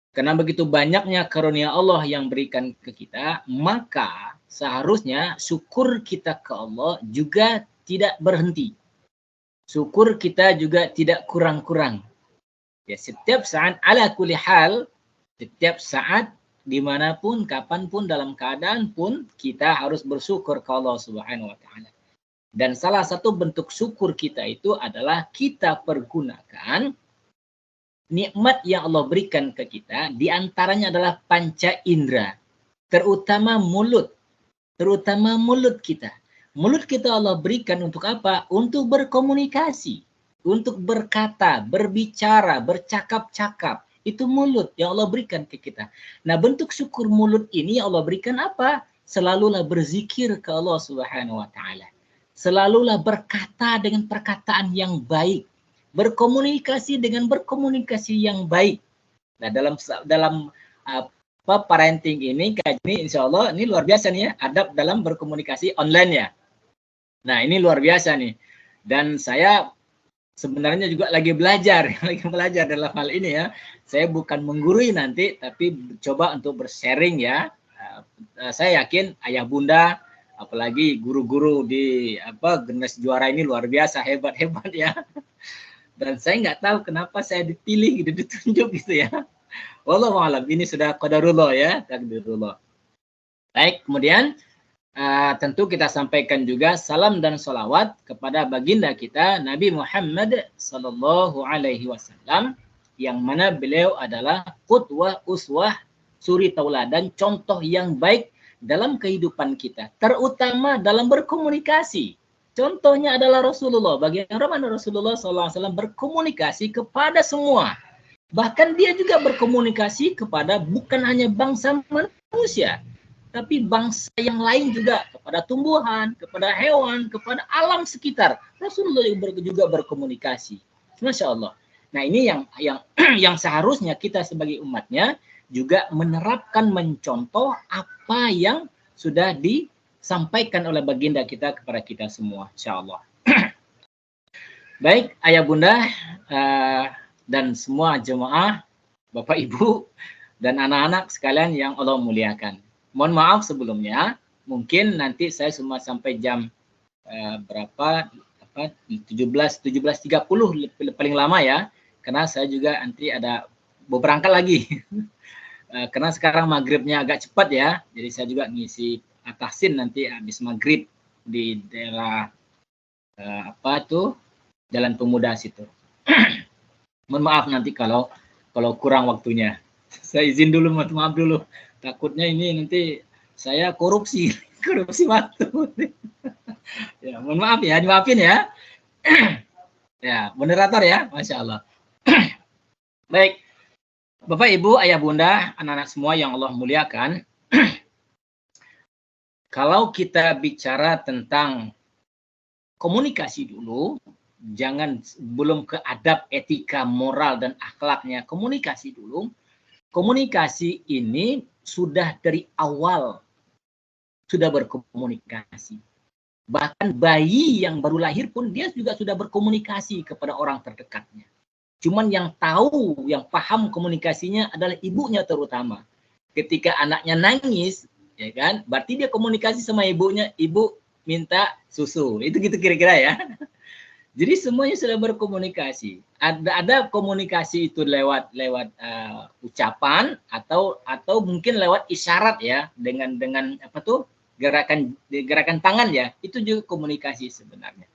Karena begitu banyaknya karunia Allah yang berikan ke kita, maka seharusnya syukur kita ke Allah juga tidak berhenti. Syukur kita juga tidak kurang-kurang. Ya, setiap saat ala kulli hal, setiap saat dimanapun, kapanpun, dalam keadaan pun kita harus bersyukur ke Allah Subhanahu wa taala. Dan salah satu bentuk syukur kita itu adalah kita pergunakan nikmat yang Allah berikan ke kita, di antaranya adalah panca indera, terutama mulut kita. Mulut kita Allah berikan untuk apa? Untuk berkomunikasi, untuk berkata, berbicara, bercakap-cakap. Itu mulut yang Allah berikan ke kita. Nah, bentuk syukur mulut ini Allah berikan apa? Selalulah berzikir ke Allah Subhanahu wa taala. Selalulah berkata dengan perkataan yang baik, berkomunikasi dengan berkomunikasi yang baik. Nah, dalam parenting ini, insya Allah ini luar biasa nih ya, adab dalam berkomunikasi online ya. Nah, ini luar biasa nih. Dan saya sebenarnya juga lagi belajar dalam hal ini ya. Saya bukan menggurui nanti, tapi coba untuk bersharing ya. Saya yakin ayah bunda, apalagi guru-guru di generasi juara ini luar biasa, hebat-hebat ya. Dan saya nggak tahu kenapa saya dipilih gitu, ditunjuk gitu ya. Wallahu a'lam, ini sudah qadarullah ya, takdirullah. Baik, kemudian tentu kita sampaikan juga salam dan salawat kepada baginda kita Nabi Muhammad sallallahu alaihi wasallam, yang mana beliau adalah qudwah, uswah, suri tauladan, contoh yang baik dalam kehidupan kita, terutama dalam berkomunikasi. Contohnya adalah Rasulullah. Bagaimana Rasulullah SAW berkomunikasi kepada semua. Bahkan dia juga berkomunikasi kepada bukan hanya bangsa manusia, tapi bangsa yang lain juga, kepada tumbuhan, kepada hewan, kepada alam sekitar. Rasulullah juga berkomunikasi. Masya Allah. Nah, ini yang seharusnya kita sebagai umatnya juga menerapkan, mencontoh apa yang sudah disampaikan oleh baginda kita kepada kita semua, insya Allah. Baik, ayah bunda dan semua jemaah, bapak ibu dan anak-anak sekalian yang Allah muliakan. Mohon maaf sebelumnya, mungkin nanti saya cuma sampai jam 17.30 paling lama ya, karena saya juga nanti ada berangkat lagi. Karena sekarang maghribnya agak cepat ya, jadi saya juga ngisi tahsin nanti habis maghrib di daerah Jalan Pemuda situ. Mohon maaf nanti kalau kurang waktunya. Saya izin dulu, mohon maaf dulu. Takutnya ini nanti saya korupsi waktu. Ya, mohon maaf ya, dimaafin ya. Ya, moderator ya, Masya Allah. Baik, Bapak, Ibu, Ayah, Bunda, anak-anak semua yang Allah muliakan. Kalau kita bicara tentang komunikasi dulu, jangan belum ke adab, etika, moral, dan akhlaknya. Komunikasi dulu. Komunikasi ini sudah dari awal sudah berkomunikasi. Bahkan bayi yang baru lahir pun dia juga sudah berkomunikasi kepada orang terdekatnya. Cuman yang tahu, yang paham komunikasinya adalah ibunya terutama. Ketika anaknya nangis, ya kan, berarti dia komunikasi sama ibunya, ibu minta susu. Itu gitu kira-kira ya. Jadi semuanya sudah berkomunikasi. Ada komunikasi itu lewat ucapan atau mungkin lewat isyarat ya, dengan apa tuh gerakan tangan ya. Itu juga komunikasi sebenarnya.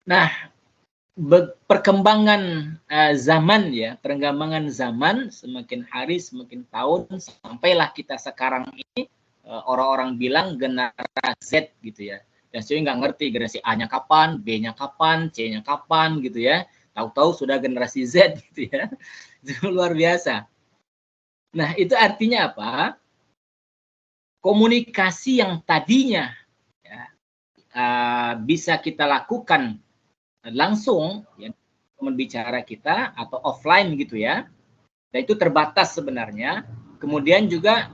Nah, perkembangan zaman ya, perkembangan zaman semakin hari semakin tahun sampailah kita sekarang ini orang-orang bilang generasi Z gitu ya. Dan saya nggak ngerti generasi A-nya kapan, B-nya kapan, C-nya kapan gitu ya. Tahu-tahu sudah generasi Z gitu ya. Itu luar biasa. Nah, itu artinya apa? Komunikasi yang tadinya ya, bisa kita lakukan langsung ya, teman bicara kita atau offline gitu ya. Dan itu terbatas sebenarnya. Kemudian juga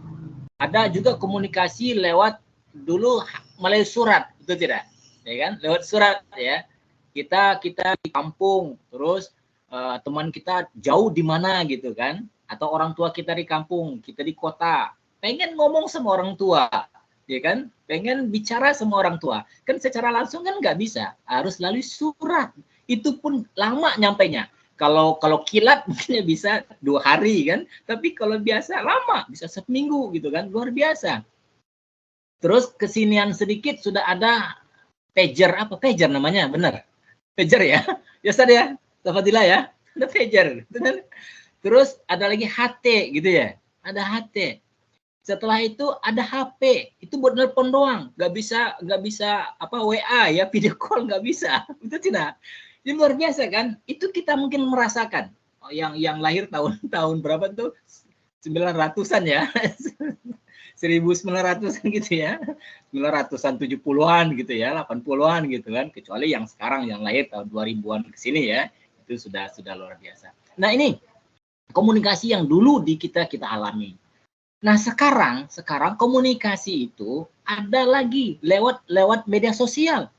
ada juga komunikasi lewat dulu melalui surat, itu tidak, ya kan? Lewat surat ya. Kita di kampung, terus teman kita jauh di mana gitu kan? Atau orang tua kita di kampung, kita di kota, pengen ngomong sama orang tua, ya kan? Pengen bicara sama orang tua, kan secara langsung kan nggak bisa, harus melalui surat. Itu pun lama nyampainya. Kalau kilat mungkin bisa 2 hari kan, tapi kalau biasa lama, bisa seminggu gitu kan, luar biasa. Terus kesinian sedikit sudah ada pager, apa pager namanya, benar? Pager ya, biasa ya, Tafadila ya, ada pager. Terus ada lagi HT gitu ya, ada HT. Setelah itu ada HP, itu buat nelpon doang, nggak bisa apa WA ya, video call nggak bisa, itu tidak. Ini luar biasa kan? Itu kita mungkin merasakan. Oh, yang lahir tahun berapa tuh? 900-an ya. 1900-an gitu ya. 900-an, 70-an gitu ya, 80-an gitu kan. Kecuali yang sekarang yang lahir tahun 2000-an ke sini ya. Itu sudah luar biasa. Nah, ini komunikasi yang dulu kita alami. Nah, sekarang komunikasi itu ada lagi lewat media sosial.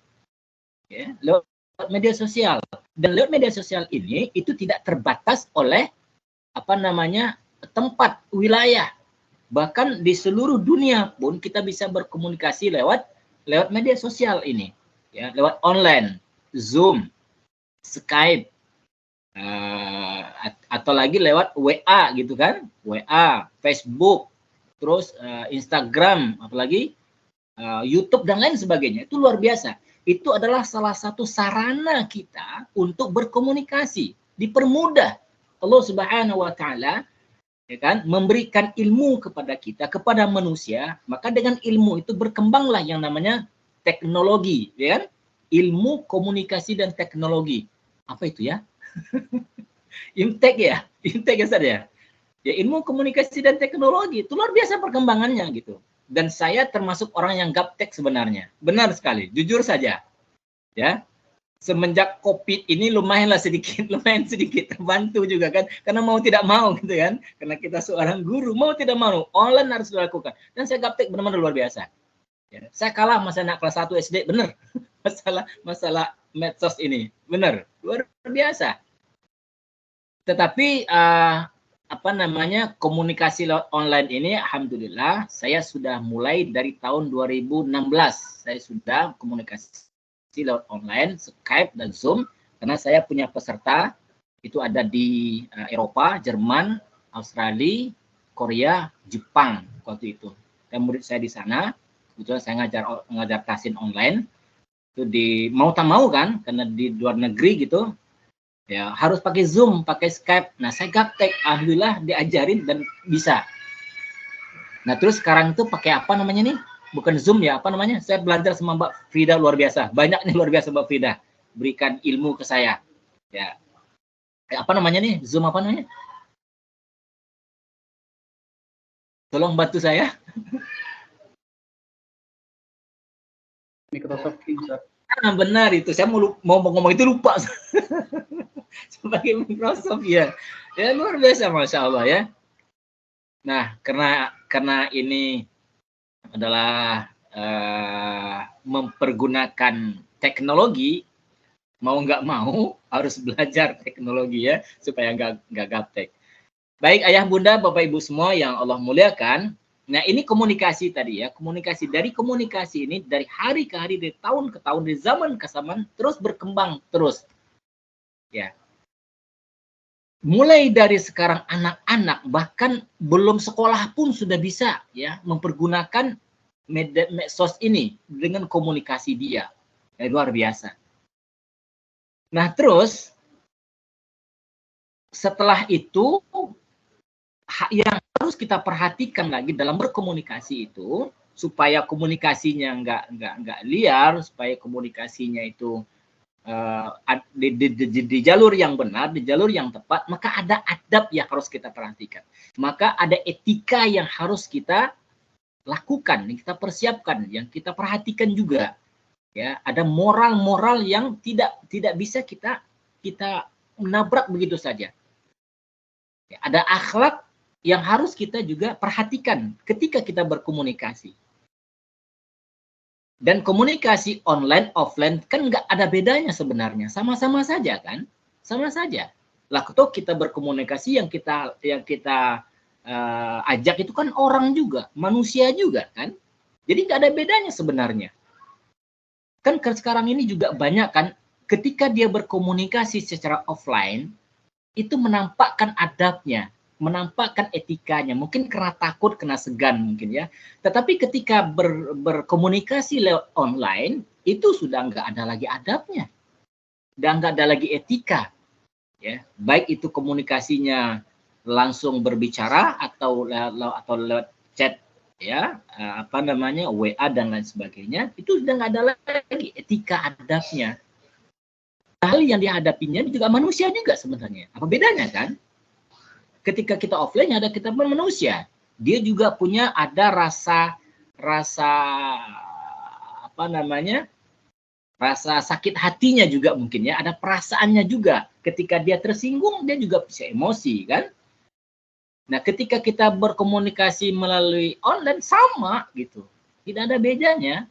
Ya, lewat media sosial, dan lewat media sosial ini itu tidak terbatas oleh tempat, wilayah, bahkan di seluruh dunia pun kita bisa berkomunikasi lewat media sosial ini ya, lewat online, Zoom, Skype, atau lagi lewat WA gitu kan, WA, Facebook, terus Instagram, apalagi YouTube dan lain sebagainya. Itu luar biasa. Itu adalah salah satu sarana kita untuk berkomunikasi, dipermudah. Allah Subhanahu wa taala ya kan memberikan ilmu kepada kita, kepada manusia, maka dengan ilmu itu berkembanglah yang namanya teknologi, ya kan? Ilmu komunikasi dan teknologi. Apa itu ya? Imtek ya? Imtek ya, Ustaz ya? Ya, ilmu komunikasi dan teknologi itu luar biasa perkembangannya gitu. Dan saya termasuk orang yang gaptek sebenarnya. Benar sekali, jujur saja. Ya. Semenjak COVID ini lumayan sedikit terbantu juga kan. Karena mau tidak mau gitu kan. Karena kita seorang guru, mau tidak mau online harus dilakukan. Dan saya gaptek benar-benar luar biasa. Ya. Saya kalah sama anak kelas 1 SD, benar. Masalah medsos ini, benar. Luar biasa. Tetapi komunikasi lewat online ini alhamdulillah saya sudah mulai dari tahun 2016. Saya sudah komunikasi lewat online, Skype dan Zoom, karena saya punya peserta itu ada di Eropa, Jerman, Australia, Korea, Jepang waktu itu. Dan murid saya di sana, kebetulan saya ngajar tasin online. Itu mau tak mau kan, karena di luar negeri gitu. Ya, harus pakai Zoom, pakai Skype. Nah, saya gaptek, alhamdulillah diajarin dan bisa. Nah, terus sekarang itu pakai apa namanya nih? Bukan Zoom ya, apa namanya? Saya belajar sama Mbak Frida luar biasa. Banyaknya luar biasa Mbak Frida. berikan ilmu ke saya. Ya. Apa namanya nih? Zoom apa namanya? Tolong bantu saya. Microsoft Teams. Benar itu. Saya mau ngomong itu lupa. Sebagai Microsoft ya. Ya luar biasa, Masya Allah ya. Nah, karena ini adalah mempergunakan teknologi, mau nggak mau harus belajar teknologi ya, supaya nggak gaptek. Baik ayah bunda, bapak ibu semua yang Allah muliakan. Nah ini komunikasi tadi ya, komunikasi ini dari hari ke hari, dari tahun ke tahun, dari zaman ke zaman terus berkembang terus. Ya. Mulai dari sekarang anak-anak bahkan belum sekolah pun sudah bisa ya mempergunakan medsos ini dengan komunikasi dia. Ya, luar biasa. Nah, terus setelah itu yang harus kita perhatikan lagi dalam berkomunikasi itu supaya komunikasinya nggak liar, supaya komunikasinya itu di jalur yang benar, di jalur yang tepat, maka ada adab yang harus kita perhatikan. Maka ada etika yang harus kita lakukan, yang kita persiapkan, yang kita perhatikan juga. Ya, ada moral-moral yang tidak bisa kita menabrak begitu saja. Ya, ada akhlak yang harus kita juga perhatikan ketika kita berkomunikasi. Dan komunikasi online, offline kan nggak ada bedanya sebenarnya, sama-sama saja kan, sama saja. Lah kalau kita berkomunikasi yang kita ajak itu kan orang juga, manusia juga kan, jadi nggak ada bedanya sebenarnya. Kan sekarang ini juga banyak kan, ketika dia berkomunikasi secara offline itu menampakkan adabnya, menampakkan etikanya, mungkin karena takut, kena segan mungkin ya. Tetapi ketika berkomunikasi lewat online, itu sudah nggak ada lagi adabnya, dan nggak ada lagi etika. Ya, baik itu komunikasinya langsung berbicara atau lewat chat, ya, WA dan lain sebagainya, itu sudah nggak ada lagi etika adabnya. Hal yang dihadapinya juga manusia juga sebenarnya. Apa bedanya kan? Ketika kita offline ada kita manusia, dia juga ada rasa sakit hatinya juga mungkin ya, ada perasaannya juga. Ketika dia tersinggung dia juga bisa emosi kan. Nah ketika kita berkomunikasi melalui online sama gitu, tidak ada bedanya.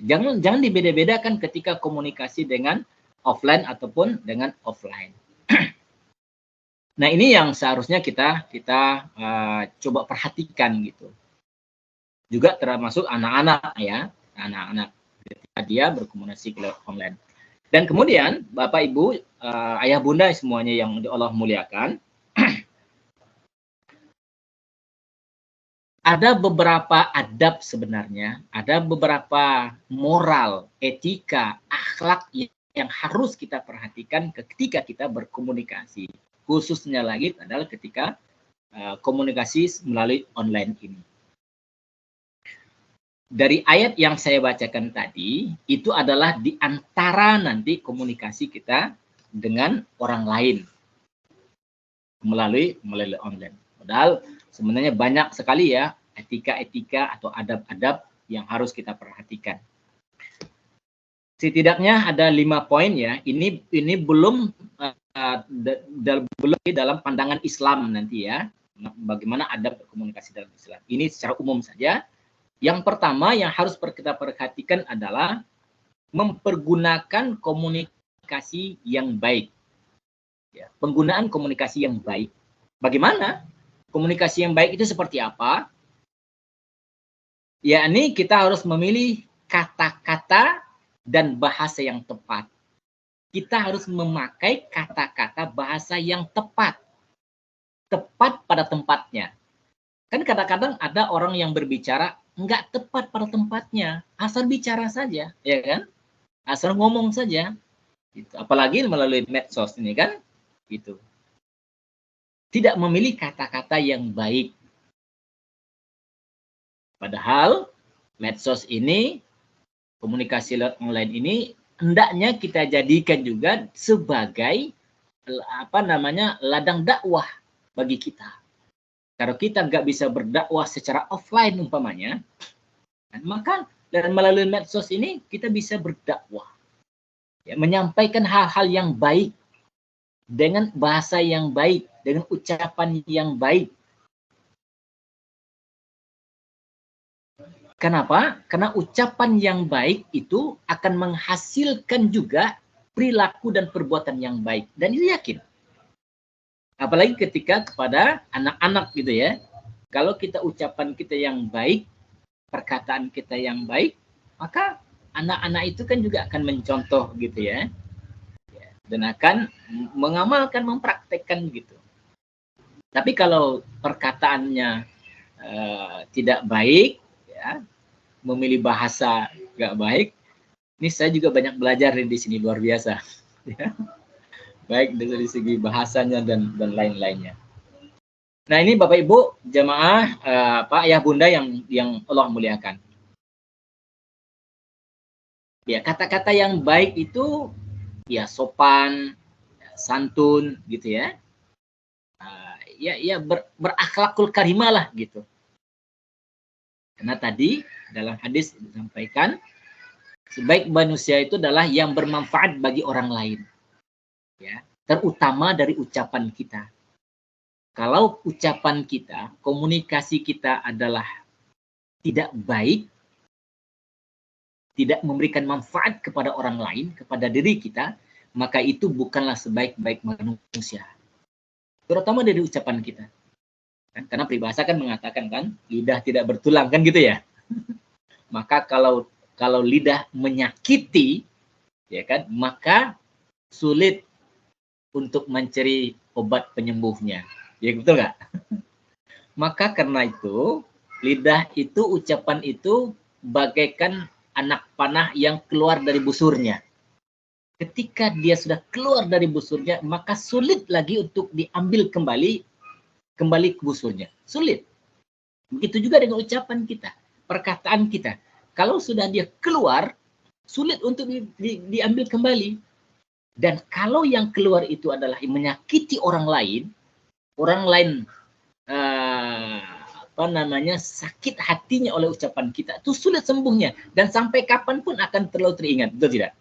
Jangan dibeda-bedakan ketika komunikasi dengan offline ataupun dengan offline. Nah ini yang seharusnya kita coba perhatikan gitu. Juga termasuk anak-anak ya, anak-anak ketika dia berkomunikasi online. Dan kemudian Bapak Ibu, ayah bunda semuanya yang Allah muliakan, ada beberapa adab sebenarnya, ada beberapa moral, etika, akhlak yang harus kita perhatikan ketika kita berkomunikasi. Khususnya lagi adalah ketika komunikasi melalui online ini. Dari ayat yang saya bacakan tadi, itu adalah di antara nanti komunikasi kita dengan orang lain melalui online. Padahal sebenarnya banyak sekali ya etika-etika atau adab-adab yang harus kita perhatikan. Setidaknya ada 5 poin ya. Ini belum dalam pandangan Islam nanti ya. Bagaimana adab berkomunikasi dalam Islam. Ini secara umum saja. Yang pertama yang harus kita perhatikan adalah mempergunakan komunikasi yang baik. Ya, penggunaan komunikasi yang baik. Bagaimana? Komunikasi yang baik itu seperti apa? Ya, ini kita harus memilih kata-kata dan bahasa yang tepat. Kita harus memakai kata-kata bahasa yang tepat. Tepat pada tempatnya. Kan kadang-kadang ada orang yang berbicara nggak tepat pada tempatnya. Asal bicara saja, ya kan? Asal ngomong saja. Gitu. Apalagi melalui medsos ini kan? Gitu. Tidak memilih kata-kata yang baik. Padahal medsos ini, komunikasi online ini hendaknya kita jadikan juga sebagai ladang dakwah bagi kita. Kalau kita nggak bisa berdakwah secara offline umpamanya, maka dan melalui medsos ini kita bisa berdakwah, ya, menyampaikan hal-hal yang baik dengan bahasa yang baik, dengan ucapan yang baik. Kenapa? Karena ucapan yang baik itu akan menghasilkan juga perilaku dan perbuatan yang baik. Dan itu yakin. Apalagi ketika kepada anak-anak gitu ya. Kalau kita ucapan kita yang baik, perkataan kita yang baik, maka anak-anak itu kan juga akan mencontoh gitu ya. Dan akan mengamalkan, mempraktekkan gitu. Tapi kalau perkataannya tidak baik, ya, memilih bahasa nggak baik, ini saya juga banyak belajar di sini, luar biasa. Ya. Baik dari segi bahasanya dan lain-lainnya. Nah ini Bapak Ibu jamaah Pak Ayah Bunda yang Allah muliakan. Ya, kata-kata yang baik itu ya sopan, santun gitu ya. Berakhlakul karimah lah gitu. Karena tadi dalam hadis disampaikan sebaik manusia itu adalah yang bermanfaat bagi orang lain. Ya, terutama dari ucapan kita. Kalau ucapan kita, komunikasi kita adalah tidak baik, tidak memberikan manfaat kepada orang lain, kepada diri kita, maka itu bukanlah sebaik-baik manusia. Terutama dari ucapan kita. Karena peribahasa kan mengatakan kan, lidah tidak bertulang kan gitu ya. Maka kalau lidah menyakiti, ya kan, maka sulit untuk mencari obat penyembuhnya. Ya betul nggak? Maka karena itu, lidah itu, ucapan itu bagaikan anak panah yang keluar dari busurnya. Ketika dia sudah keluar dari busurnya, maka sulit lagi untuk diambil kembali ke busurnya. Sulit. Begitu juga dengan ucapan kita, perkataan kita. Kalau sudah dia keluar, sulit untuk diambil kembali. Dan kalau yang keluar itu adalah menyakiti orang lain sakit hatinya oleh ucapan kita, itu sulit sembuhnya. Dan sampai kapanpun akan terlalu teringat, betul tidak?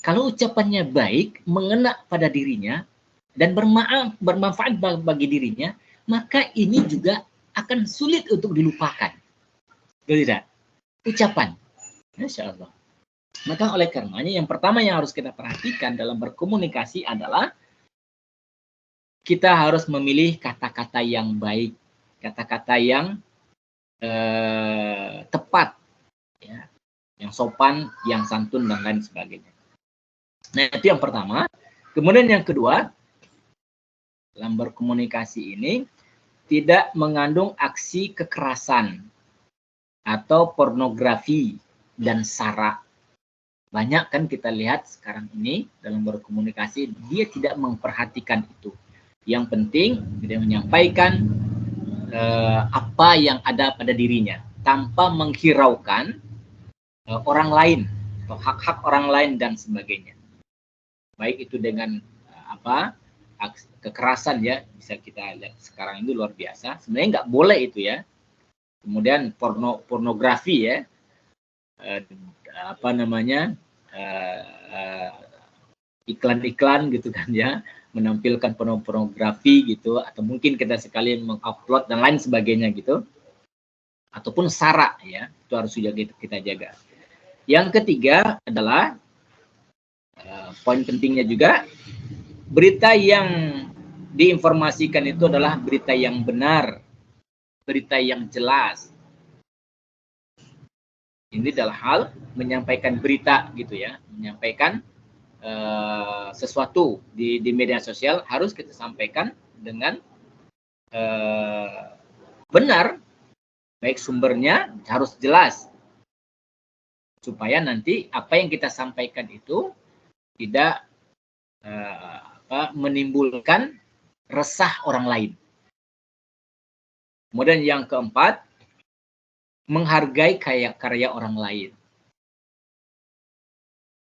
Kalau ucapannya baik, mengena pada dirinya, dan bermanfaat bagi dirinya, maka ini juga akan sulit untuk dilupakan. Betul tidak? Ucapan. Masya Allah. Maka oleh karenanya yang pertama yang harus kita perhatikan dalam berkomunikasi adalah kita harus memilih kata-kata yang baik, kata-kata yang tepat, ya, yang sopan, yang santun dan lain sebagainya. Nah itu yang pertama. Kemudian yang kedua, dalam berkomunikasi ini tidak mengandung aksi kekerasan atau pornografi dan sara. Banyak kan kita lihat sekarang ini dalam berkomunikasi, dia tidak memperhatikan itu. Yang penting dia menyampaikan apa yang ada pada dirinya tanpa menghiraukan orang lain atau hak-hak orang lain dan sebagainya. Baik itu dengan kekerasan ya, bisa kita lihat sekarang itu luar biasa. Sebenarnya nggak boleh itu ya. Kemudian pornografi ya, iklan-iklan gitu kan ya, menampilkan pornografi gitu, atau mungkin kita sekalian mengupload dan lain sebagainya gitu, ataupun sara ya, itu harus juga kita jaga. Yang ketiga adalah poin pentingnya juga, berita yang diinformasikan itu adalah berita yang benar, berita yang jelas. Ini adalah hal menyampaikan berita gitu ya, menyampaikan sesuatu di media sosial harus kita sampaikan dengan benar, baik sumbernya harus jelas, supaya nanti apa yang kita sampaikan itu tidak menimbulkan resah orang lain. Kemudian yang keempat, menghargai karya orang lain.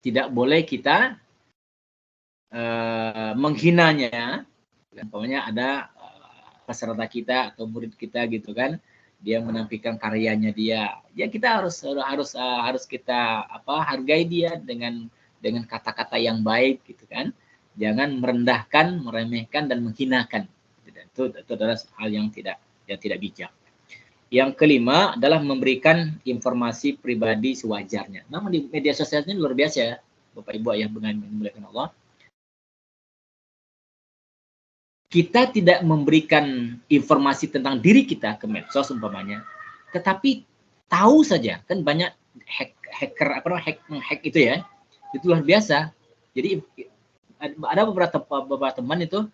tidak boleh kita menghinanya. Umpamanya ada peserta kita atau murid kita gitu kan, dia menampilkan karyanya dia, ya kita harus kita hargai dia dengan kata-kata yang baik gitu kan, jangan merendahkan, meremehkan dan menghinakan. Itu adalah hal yang tidak bijak. Yang kelima adalah memberikan informasi pribadi sewajarnya. Namun di media sosial ini luar biasa ya, Bapak Ibu Ayah Bunda yang dimuliakan Allah. Kita tidak memberikan informasi tentang diri kita ke medsos umpamanya, tetapi tahu saja kan banyak hacker itu ya, itu luar biasa. Jadi ada beberapa teman itu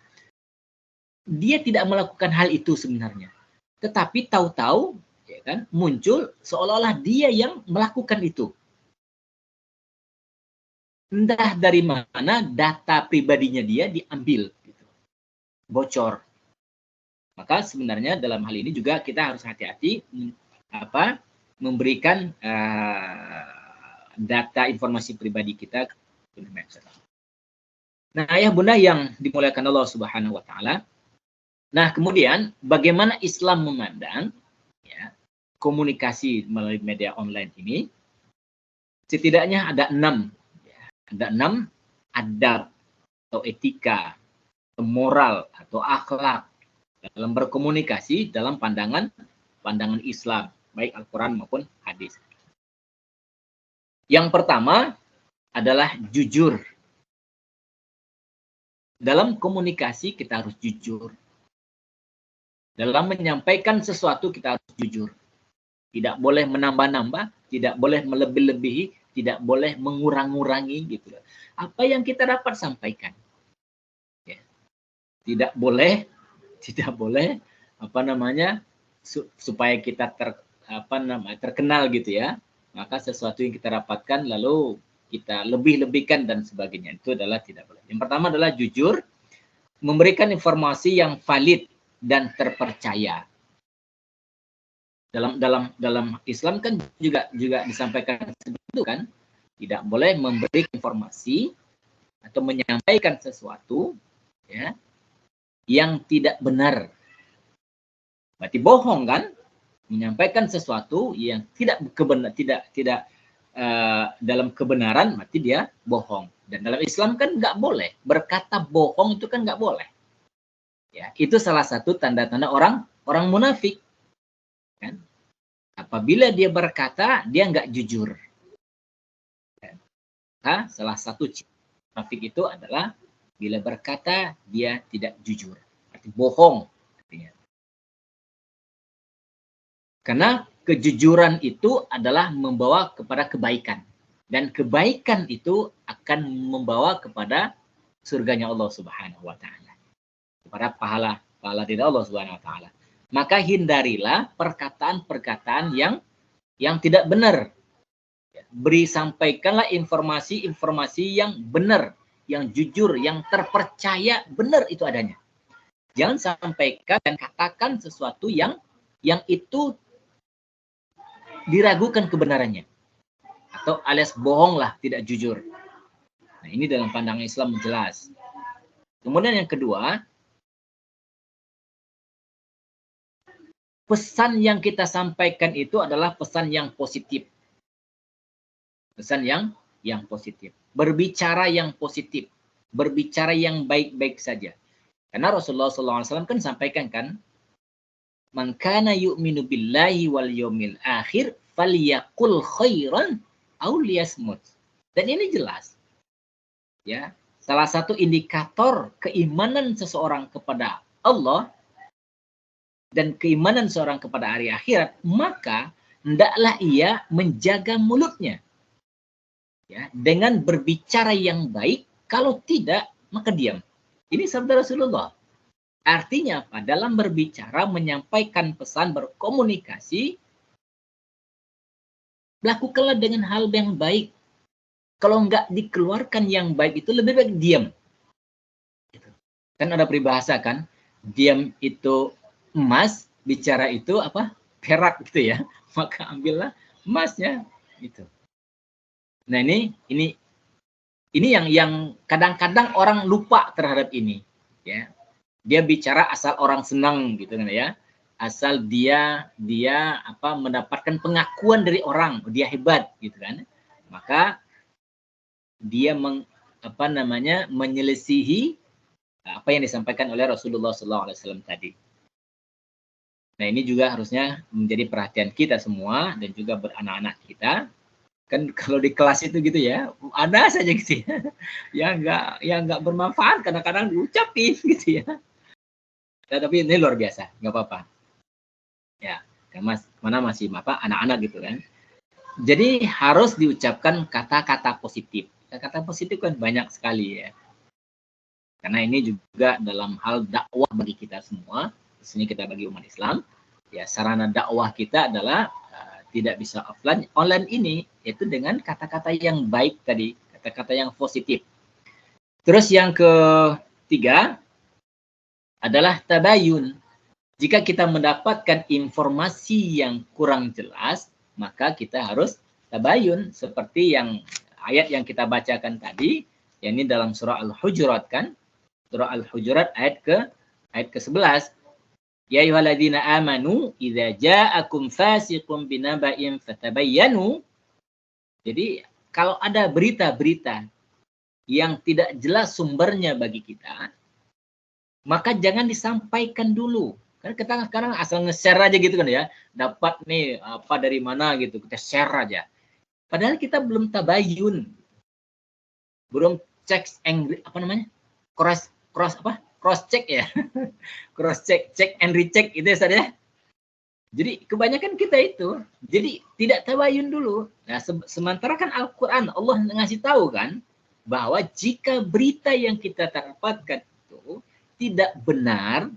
dia tidak melakukan hal itu sebenarnya, tetapi tahu-tahu ya kan muncul seolah-olah dia yang melakukan itu. Entah dari mana data pribadinya dia diambil. Bocor. Maka sebenarnya dalam hal ini juga kita harus hati-hati memberikan data informasi pribadi kita ke medsos. Nah, ayah bunda yang dimuliakan Allah Subhanahu wa taala. Nah, kemudian bagaimana Islam memandang ya, komunikasi melalui media online ini? Setidaknya ada 6 adab atau etika, moral atau akhlak dalam berkomunikasi dalam pandangan Islam, baik Al-Quran maupun hadis. Yang pertama adalah jujur. Dalam komunikasi kita harus jujur. Dalam menyampaikan sesuatu kita harus jujur. Tidak boleh menambah-nambah, tidak boleh melebih-lebihi, tidak boleh mengurang-ngurangi gitu. Apa yang kita dapat sampaikan. Tidak boleh supaya kita terkenal gitu ya, maka sesuatu yang kita dapatkan lalu kita lebih-lebihkan dan sebagainya, itu adalah tidak boleh. Yang pertama adalah jujur, memberikan informasi yang valid dan terpercaya. Dalam Islam kan juga disampaikan itu kan, tidak boleh memberi informasi atau menyampaikan sesuatu ya yang tidak benar. Berarti bohong kan? Menyampaikan sesuatu yang tidak dalam kebenaran, berarti dia bohong. Dan dalam Islam kan nggak boleh berkata bohong, itu kan nggak boleh. Ya, itu salah satu tanda-tanda orang munafik. Kan? Apabila dia berkata dia nggak jujur. Nah, salah satu munafik itu adalah bila berkata dia tidak jujur, arti bohong. Artinya. Karena kejujuran itu adalah membawa kepada kebaikan. Dan kebaikan itu akan membawa kepada surganya Allah Subhanahu wa taala. Kepada pahala dari Allah Subhanahu wa taala. Maka hindarilah perkataan-perkataan yang tidak benar. Sampaikanlah informasi-informasi yang benar, yang jujur, yang terpercaya, benar itu adanya. Jangan sampaikan dan katakan sesuatu yang itu diragukan kebenarannya. Atau alias bohong lah, tidak jujur. Nah, ini dalam pandangan Islam jelas. Kemudian yang kedua, pesan yang kita sampaikan itu adalah pesan yang positif. Pesan yang positif. Berbicara yang positif, berbicara yang baik-baik saja. Karena Rasulullah SAW kan sampaikan kan, man kana yu'minu billahi wal yawmil akhir falyaqul khairan aw liyasmut. Dan ini jelas. Ya, salah satu indikator keimanan seseorang kepada Allah dan keimanan seorang kepada hari akhirat, maka hendaklah ia menjaga mulutnya. Ya, dengan berbicara yang baik, kalau tidak, maka diam. Ini sabda Rasulullah. Artinya apa? Dalam berbicara, menyampaikan pesan, berkomunikasi, lakukanlah dengan hal yang baik. Kalau enggak dikeluarkan yang baik itu, lebih baik diam. Kan ada peribahasa kan, diam itu emas, bicara itu apa? Perak gitu ya. Maka ambillah emasnya gitu. Nah ini Ini yang kadang-kadang orang lupa terhadap ini, ya. Dia bicara asal orang senang gitu kan ya. Asal dia mendapatkan pengakuan dari orang, dia hebat gitu kan. Maka dia menyelisihi apa yang disampaikan oleh Rasulullah SAW tadi. Nah, ini juga harusnya menjadi perhatian kita semua dan juga beranak-anak kita. Kan kalau di kelas itu gitu ya, ada saja gitu ya, yang nggak bermanfaat kadang-kadang diucapin gitu ya. Ya, tapi ini luar biasa, nggak apa-apa. Ya, mana masih anak-anak gitu kan. Jadi harus diucapkan kata-kata positif. Kata-kata positif kan banyak sekali ya. Karena ini juga dalam hal dakwah bagi kita semua. Di sini kita bagi umat Islam. Ya, sarana dakwah kita adalah tidak bisa offline, online ini yaitu dengan kata-kata yang baik tadi, kata-kata yang positif. Terus yang ketiga adalah tabayun. Jika kita mendapatkan informasi yang kurang jelas, maka kita harus tabayun seperti yang ayat yang kita bacakan tadi, yakni dalam surah Al-Hujurat kan? Surah Al-Hujurat ayat ke-11. Ya ayyuhalladzina amanu idza ja'akum fasiqun binaba'in fatabayyanu. Jadi kalau ada berita-berita yang tidak jelas sumbernya bagi kita, maka jangan disampaikan dulu. Kan kita sekarang asal nge-share aja gitu kan ya. Dapat nih apa dari mana gitu, kita share aja. Padahal kita belum tabayun. Belum cek cross check ya. Cross check and recheck itu ya saudara. Jadi kebanyakan kita itu jadi tidak tabayun dulu. Nah, sementara kan Al-Qur'an Allah ngasih tahu kan bahwa jika berita yang kita dapatkan itu tidak benar,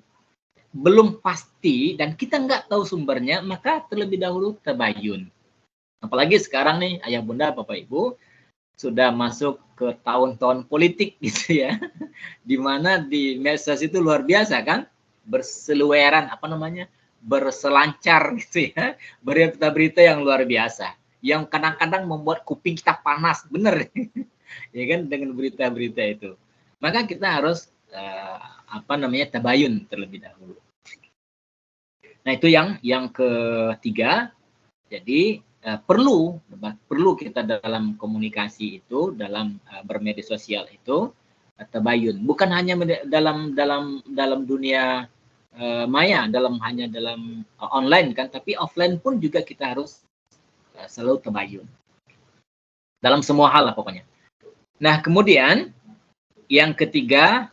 belum pasti dan kita nggak tahu sumbernya, maka terlebih dahulu tabayun. Apalagi sekarang nih ayah bunda bapak ibu sudah masuk ke tahun-tahun politik gitu ya, di mana di medsos itu luar biasa kan, berseluweran berselancar gitu ya, berita-berita yang luar biasa, yang kadang-kadang membuat kuping kita panas, bener ya kan dengan berita-berita itu. Maka kita harus tabayun terlebih dahulu. Nah itu yang ketiga. Jadi perlu kita dalam komunikasi itu, dalam bermedia sosial itu tabayun. Bukan hanya dalam dunia maya, hanya dalam online kan, tapi offline pun juga kita harus selalu tabayun. Dalam semua hal lah pokoknya. Nah kemudian yang keempat,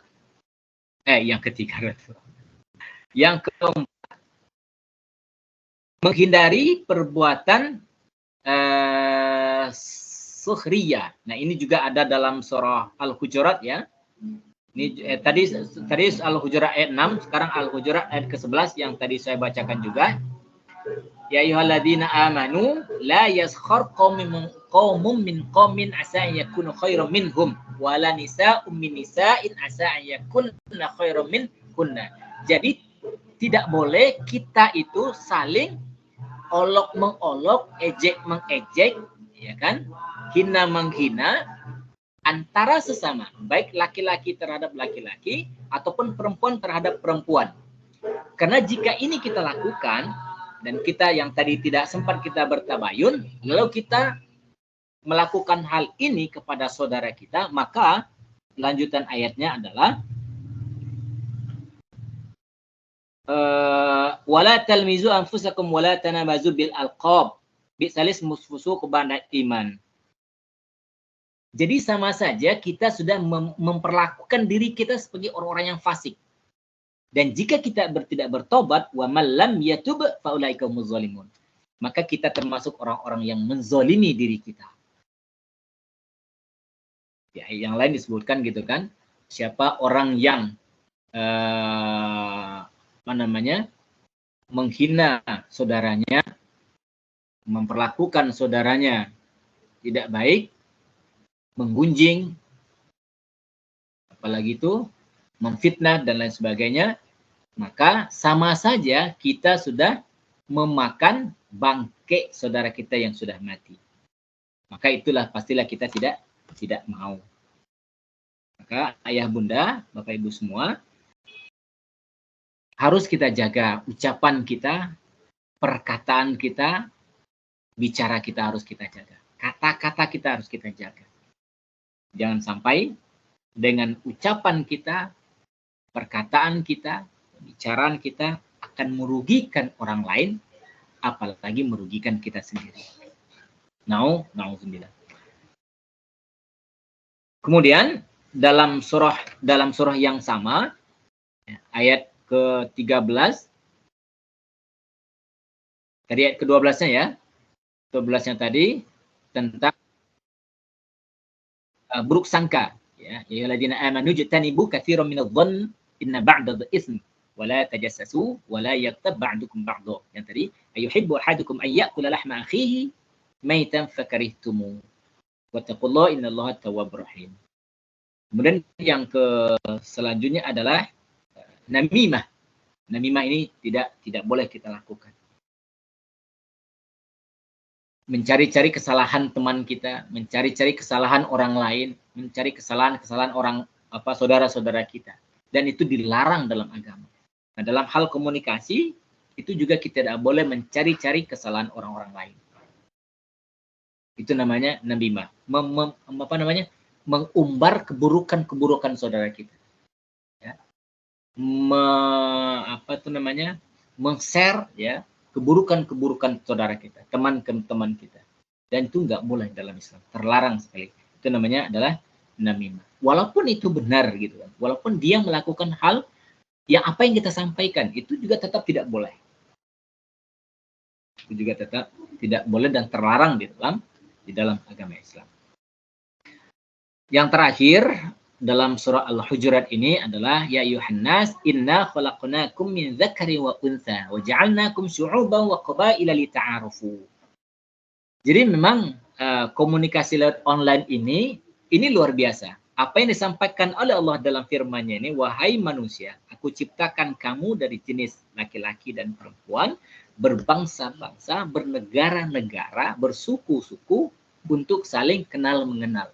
menghindari perbuatan sukhriyah. Nah ini juga ada dalam surah Al-Hujurat ya. Ini tadi Al-Hujurat ayat 6, sekarang Al-Hujurat ayat ke-11 yang tadi saya bacakan juga. Ya ayyuhalladzina amanu la yaskhar qaumun min qaumin asa an yakunu khairan minhum wala nisa'un min nisa'in asa an yakunna khairan minhunna. Jadi tidak boleh kita itu saling olok-mengolok, ejek-mengejek, ya kan? Hina-menghina antara sesama, baik laki-laki terhadap laki-laki ataupun perempuan terhadap perempuan. Karena jika ini kita lakukan dan kita yang tadi tidak sempat kita bertabayun, lalu kita melakukan hal ini kepada saudara kita, maka lanjutan ayatnya adalah wala talmizu anfusakum wala tanamazu bil alqab bisalis musfusuq ba'da iman. Jadi sama saja kita sudah memperlakukan diri kita sebagai orang-orang yang fasik. Dan jika kita tidak bertobat, wa man lam yatub fa ulaika humuz zalimun. Maka kita termasuk orang-orang yang menzolimi diri kita. Ya, yang lain disebutkan gitu kan, siapa orang yang menghina saudaranya, memperlakukan saudaranya tidak baik, menggunjing, apalagi itu memfitnah dan lain sebagainya, maka sama saja kita sudah memakan bangkai saudara kita yang sudah mati. Maka itulah pastilah kita tidak mau. Maka ayah bunda, bapak ibu semua, harus kita jaga ucapan kita, perkataan kita, bicara kita harus kita jaga. Kata-kata kita harus kita jaga. Jangan sampai dengan ucapan kita, perkataan kita, bicaraan kita akan merugikan orang lain, apalagi merugikan kita sendiri. Nauzubillah. Kemudian dalam surah yang sama, ayat ke-13, tadi ayat ke-12-nya ya, 12-nya tadi tentang buruk sangka. Ya, ya alladzina amanu jtanibu katsiran minadh-dhann inna ba'dadh itsm wa la tajassasu wa la yaghtab ba'dukum ba'dha. Yang tadi ayuhibbu ahadukum an ya'kula lahma akhihi maitan fakarihtumu wattaqullaha innallaha tawwabur rahim. Kemudian yang selanjutnya adalah namimah. Namimah ini tidak boleh kita lakukan. Mencari-cari kesalahan teman kita, mencari-cari kesalahan orang lain, mencari kesalahan-kesalahan orang saudara-saudara kita, dan itu dilarang dalam agama. Nah, dalam hal komunikasi itu juga kita tidak boleh mencari-cari kesalahan orang-orang lain. Itu namanya namimah. Mengumbar keburukan-keburukan saudara kita. Ya. Men-share ya keburukan-keburukan saudara kita, teman ke teman kita. Dan itu nggak boleh dalam Islam, terlarang sekali. Itu namanya adalah namimah. Walaupun itu benar gitu kan, walaupun dia melakukan hal yang apa yang kita sampaikan itu juga tetap tidak boleh. Itu juga tetap tidak boleh dan terlarang di dalam agama Islam. Yang terakhir dalam surah Al-Hujurat ini adalah ya ayyuhan nas inna khalaqnakum min dzakari wa untha wa ja'alnakum syu'uban wa qabaila lita'arufu. Jadi memang komunikasi lewat online ini luar biasa. Apa yang disampaikan oleh Allah dalam firman-Nya ini, wahai manusia, aku ciptakan kamu dari jenis laki-laki dan perempuan, berbangsa-bangsa, bernegara-negara, bersuku-suku untuk saling kenal mengenal.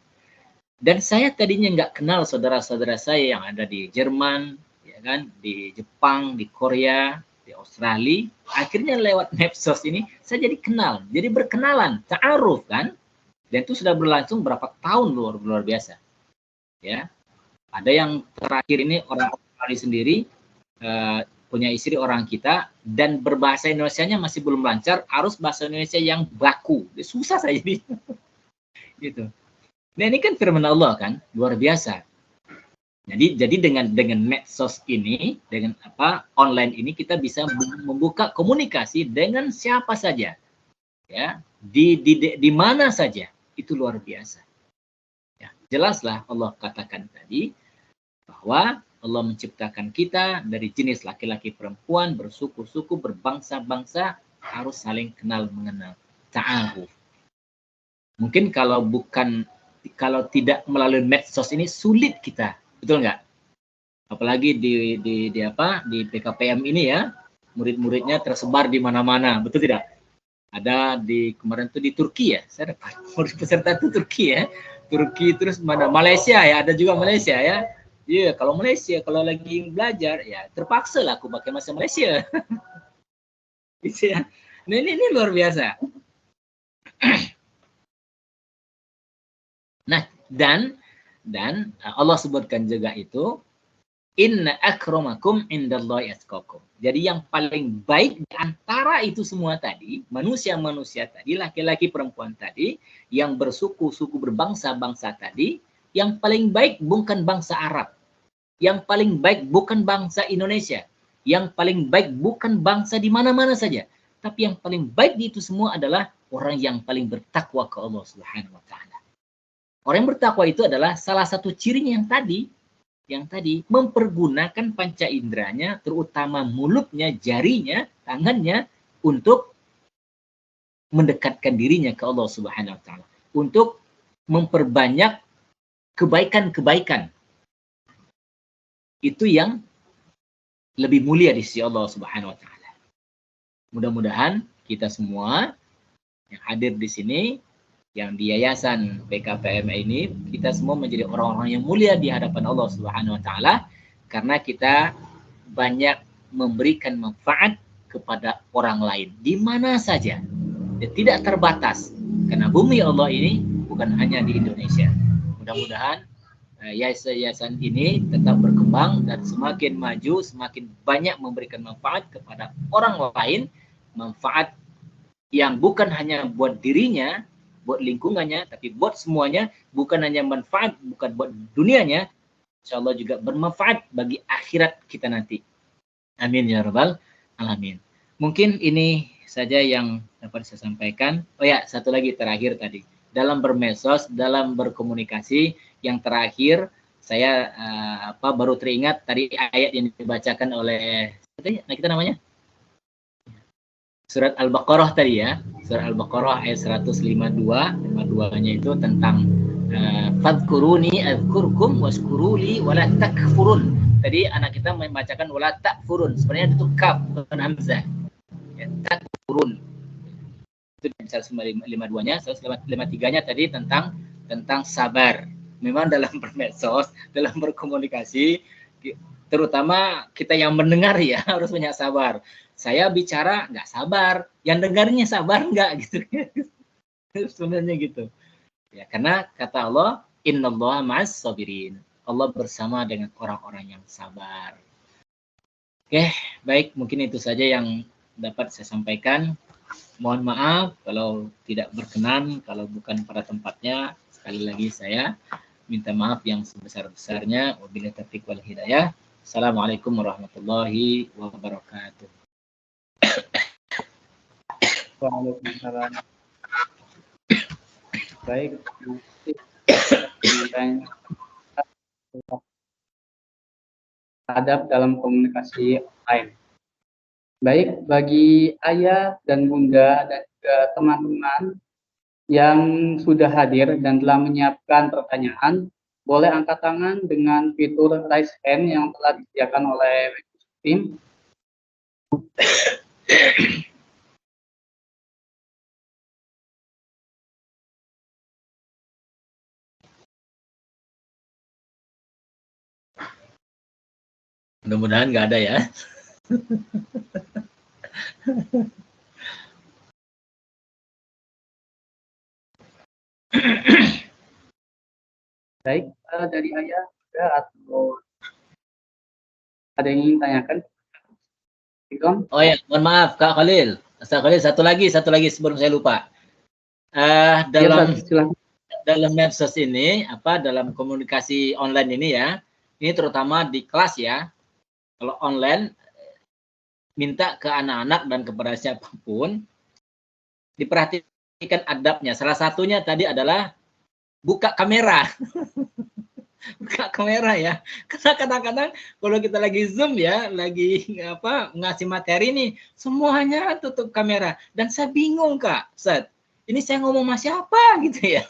Dan saya tadinya nggak kenal saudara-saudara saya yang ada di Jerman, ya kan, di Jepang, di Korea, di Australia. Akhirnya lewat medsos ini saya jadi kenal, jadi berkenalan, ta'aruf kan. Dan itu sudah berlangsung berapa tahun luar biasa. Ya, ada yang terakhir ini orang Australia sendiri punya istri orang kita dan berbahasa Indonesianya masih belum lancar, harus bahasa Indonesia yang baku, susah saya jadi. Gitu. Nah ini kan firman Allah kan, luar biasa. Jadi dengan medsos ini, dengan online ini kita bisa membuka komunikasi dengan siapa saja, ya, di mana saja, itu luar biasa. Ya, jelaslah Allah katakan tadi bahwa Allah menciptakan kita dari jenis laki-laki perempuan, bersuku-suku, berbangsa-bangsa, harus saling kenal mengenal, ta'aruf. Mungkin kalau tidak melalui medsos ini sulit kita, betul nggak? Apalagi di PKPM ini ya, murid-muridnya tersebar di mana-mana, betul tidak? Ada kemarin tuh di Turki ya, saya dapat murid peserta itu Turki ya, Turki terus mana Malaysia ya, ada juga Malaysia ya. Iya, kalau Malaysia kalau lagi belajar ya terpaksa lah aku pakai bahasa Malaysia. Gitu ya. Nah, ini luar biasa. Nah, dan Allah sebutkan juga itu inna akramakum indallahi atqakum. Jadi yang paling baik di antara itu semua tadi, manusia-manusia tadi, laki-laki perempuan tadi, yang bersuku-suku berbangsa-bangsa tadi, yang paling baik bukan bangsa Arab. Yang paling baik bukan bangsa Indonesia. Yang paling baik bukan bangsa di mana-mana saja. Tapi yang paling baik di itu semua adalah orang yang paling bertakwa ke Allah Subhanahu wa taala. Orang yang bertakwa itu adalah salah satu cirinya yang tadi mempergunakan panca inderanya, terutama mulutnya, jarinya, tangannya untuk mendekatkan dirinya ke Allah Subhanahu wa taala, untuk memperbanyak kebaikan-kebaikan. Itu yang lebih mulia di sisi Allah Subhanahu wa taala. Mudah-mudahan kita semua yang hadir di sini yang di yayasan PKPM ini, kita semua menjadi orang-orang yang mulia di hadapan Allah Subhanahu wa taala karena kita banyak memberikan manfaat kepada orang lain di mana saja. Dan tidak terbatas karena bumi Allah ini bukan hanya di Indonesia. Mudah-mudahan yayasan ini tetap berkembang dan semakin maju, semakin banyak memberikan manfaat kepada orang lain, manfaat yang bukan hanya buat dirinya, buat lingkungannya, tapi buat semuanya, bukan hanya manfaat, bukan buat dunianya, insya Allah juga bermanfaat bagi akhirat kita nanti. Amin ya rabbal alamin. Mungkin ini saja yang dapat saya sampaikan. Oh ya, satu lagi terakhir tadi. Dalam bermedsos, dalam berkomunikasi, yang terakhir saya baru teringat tadi ayat yang dibacakan oleh kita namanya surat Al-Baqarah tadi ya. Surat Al-Baqarah ayat 152. 52-nya itu tentang fadhkuruni adzkurkum washkuruli wala takfurun. Tadi anak kita membacakan wala takfurun. Sebenarnya itu kaf bukan hamzah. Ya, takfurun. Itu 152-nya, 153-nya tadi tentang sabar. Memang dalam bermedsos, dalam berkomunikasi, terutama kita yang mendengar ya harus banyak sabar. Saya bicara nggak sabar, yang dengarnya sabar nggak gitu. Sebenarnya gitu. Ya, karena kata Allah, innallaha ma'as sabirin. Allah bersama dengan orang-orang yang sabar. Oke, baik, mungkin itu saja yang dapat saya sampaikan. Mohon maaf kalau tidak berkenan, kalau bukan pada tempatnya. Sekali lagi saya minta maaf yang sebesar-besarnya. Wabillahi taufiq wal hidayah. Assalamualaikum warahmatullahi wabarakatuh. Waalaikumsalam. Baik, adab dalam komunikasi online. Baik, bagi ayah dan bunda dan juga teman-teman yang sudah hadir dan telah menyiapkan pertanyaan, boleh angkat tangan dengan fitur raise hand yang telah disediakan oleh tim. Mudah-mudahan nggak ada ya. Baik, dari ayah atau ada yang ingin tanyakan? Oh ya, mohon maaf Kak Khalil. Kak Khalil, satu lagi sebelum saya lupa. Dalam medsos ini, dalam komunikasi online ini ya, ini terutama di kelas ya. Kalau online, minta ke anak-anak dan kepada siapapun, diperhatikan adabnya. Salah satunya tadi adalah buka kamera. Buka kamera ya. Karena kadang-kadang kalau kita lagi Zoom ya, lagi ngasih materi nih, semuanya tutup kamera. Dan saya bingung Kak, Ustaz. Ini saya ngomong sama siapa gitu ya.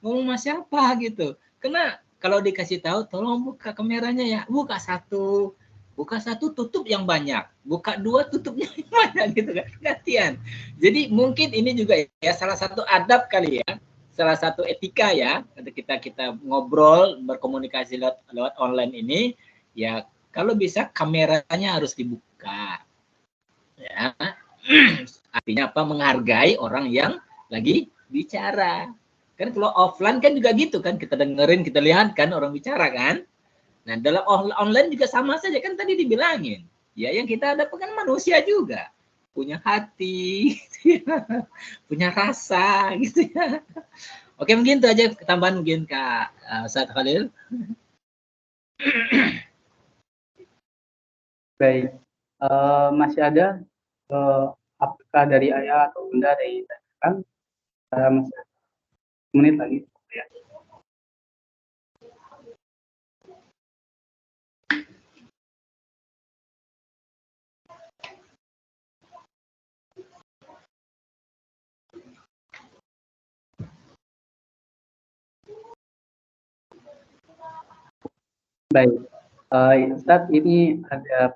Ngomong sama siapa gitu. Karena kalau dikasih tahu, tolong buka kameranya ya. Buka satu, tutup yang banyak. Buka dua, tutupnya yang banyak gitu kan. Gantian. Jadi mungkin ini juga ya salah satu adab kali ya. Salah satu etika ya. Ketika kita ngobrol, berkomunikasi lewat online ini, ya kalau bisa kameranya harus dibuka. Ya. Artinya apa? Menghargai orang yang lagi bicara. Kan kalau offline kan juga gitu kan. Kita dengerin, kita lihat kan orang bicara kan. Nah, dalam online juga sama saja kan tadi dibilangin. Ya, yang kita ada kan manusia juga. Punya hati, gitu ya. Punya rasa, gitu ya. Oke, mungkin itu aja tambahan mungkin Kak Ustaz Khalil. Baik, masih ada apakah dari ayah atau bunda dari kan masih menit lagi ya. Baik, Ustaz ini ada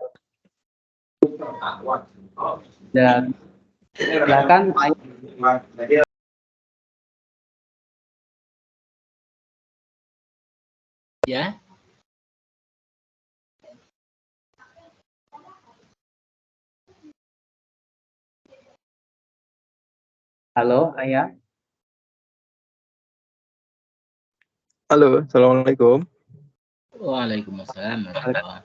dan silakan Ya. Halo, Ayah. Halo, Assalamualaikum. Waalaikumsalam warahmatullahi.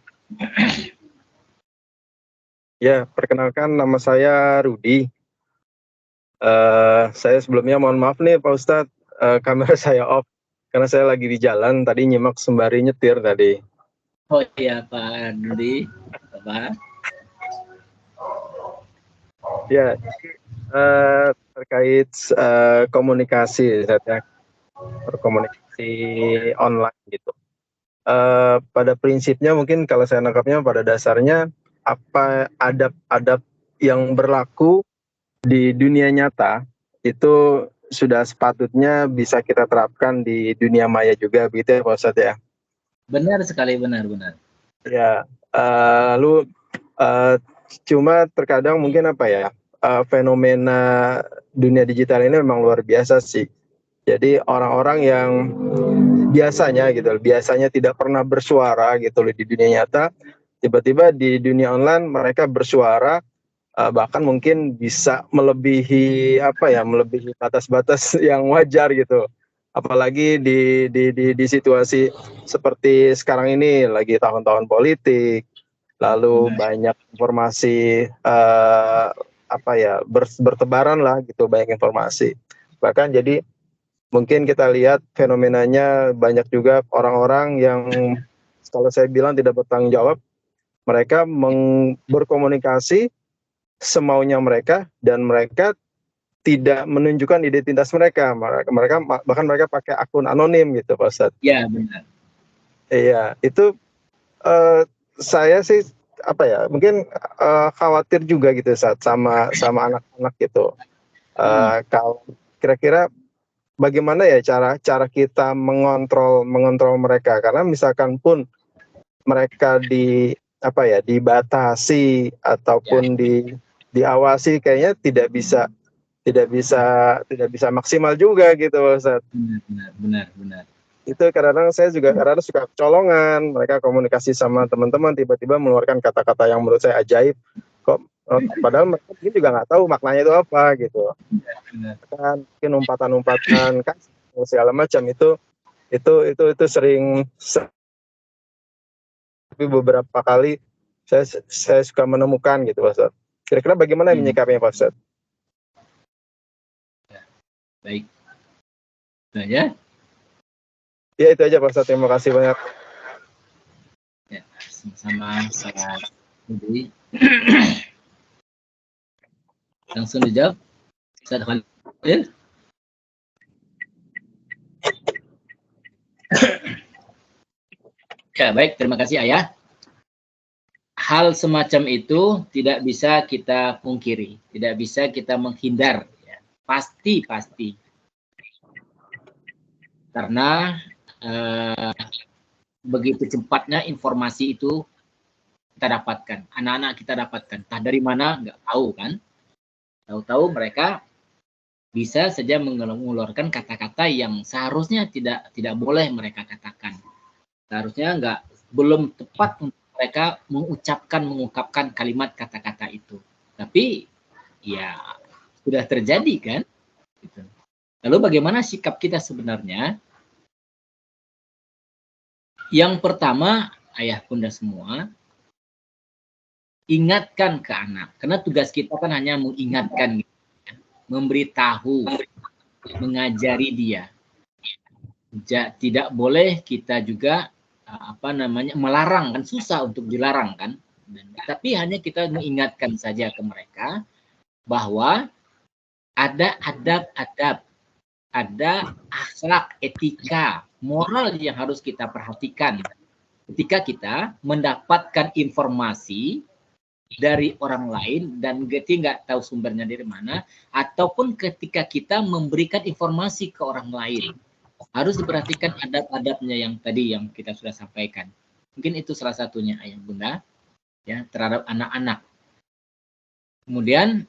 Ya, perkenalkan nama saya Rudi. Saya sebelumnya mohon maaf nih Pak Ustadz, kamera saya off karena saya lagi di jalan tadi nyimak sembari nyetir tadi. Oh iya Pak Rudi, Bapak. Ya, terkait komunikasi, saya berkomunikasi online gitu. Pada prinsipnya mungkin kalau saya nangkapnya pada dasarnya apa adab-adab yang berlaku di dunia nyata itu sudah sepatutnya bisa kita terapkan di dunia maya juga begitu ya Pak Ustadz ya. Benar sekali, benar. Ya, lalu cuma terkadang mungkin apa ya, fenomena dunia digital ini memang luar biasa sih. Jadi orang-orang yang biasanya tidak pernah bersuara gitu loh di dunia nyata, tiba-tiba di dunia online mereka bersuara, bahkan mungkin bisa melebihi melebihi batas-batas yang wajar gitu. Apalagi di situasi seperti sekarang ini lagi tahun-tahun politik, lalu banyak informasi bertebaran lah gitu, banyak informasi. Bahkan jadi mungkin kita lihat fenomenanya banyak juga orang-orang yang kalau saya bilang tidak bertanggung jawab, mereka berkomunikasi semaunya mereka dan mereka tidak menunjukkan identitas mereka. Bahkan mereka pakai akun anonim gitu Pak Ustadz. Ya benar. Iya, itu saya sih mungkin khawatir juga gitu saat sama anak-anak gitu. Kalau kira-kira bagaimana ya cara kita mengontrol mereka, karena misalkan pun mereka dibatasi ataupun diawasi, kayaknya tidak bisa maksimal juga gitu Ustaz. Benar. Itu kadang-kadang saya juga suka kecolongan, mereka komunikasi sama teman-teman tiba-tiba mengeluarkan kata-kata yang menurut saya ajaib kok, padahal mereka mungkin juga nggak tahu maknanya itu apa gitu. Kan mungkin umpatan-umpatan kan segala macam itu sering, tapi beberapa kali saya suka menemukan gitu Pak Ustaz. Kira-kira bagaimana menyikapinya Pak Ustaz? Baik. Nah ya. Ya itu aja Pak Ustaz, terima kasih banyak. Ya, sama-sama saya Budi. Langsung dijawab. Ustaz Khalil. Ya, baik, terima kasih Ayah. Hal semacam itu tidak bisa kita pungkiri, tidak bisa kita menghindar. Ya. Pasti. Karena begitu cepatnya informasi itu kita dapatkan, anak-anak kita dapatkan. Entah dari mana, nggak tahu kan. Tahu-tahu mereka bisa saja mengeluarkan kata-kata yang seharusnya tidak boleh mereka katakan. Seharusnya belum tepat untuk mereka mengungkapkan kalimat kata-kata itu. Tapi ya sudah terjadi kan. Gitu. Lalu bagaimana sikap kita sebenarnya? Yang pertama, ayah bunda semua, ingatkan ke anak. Karena tugas kita kan hanya mengingatkan, memberitahu, mengajari dia. Tidak boleh kita juga melarang, kan susah untuk dilarang kan. Tapi hanya kita mengingatkan saja ke mereka bahwa ada adab-adab, ada akhlak, etika, moral yang harus kita perhatikan ketika kita mendapatkan informasi dari orang lain dan kita nggak tahu sumbernya dari mana, ataupun ketika kita memberikan informasi ke orang lain. Harus diperhatikan adab-adabnya yang tadi yang kita sudah sampaikan. Mungkin itu salah satunya ayah bunda ya terhadap anak-anak. Kemudian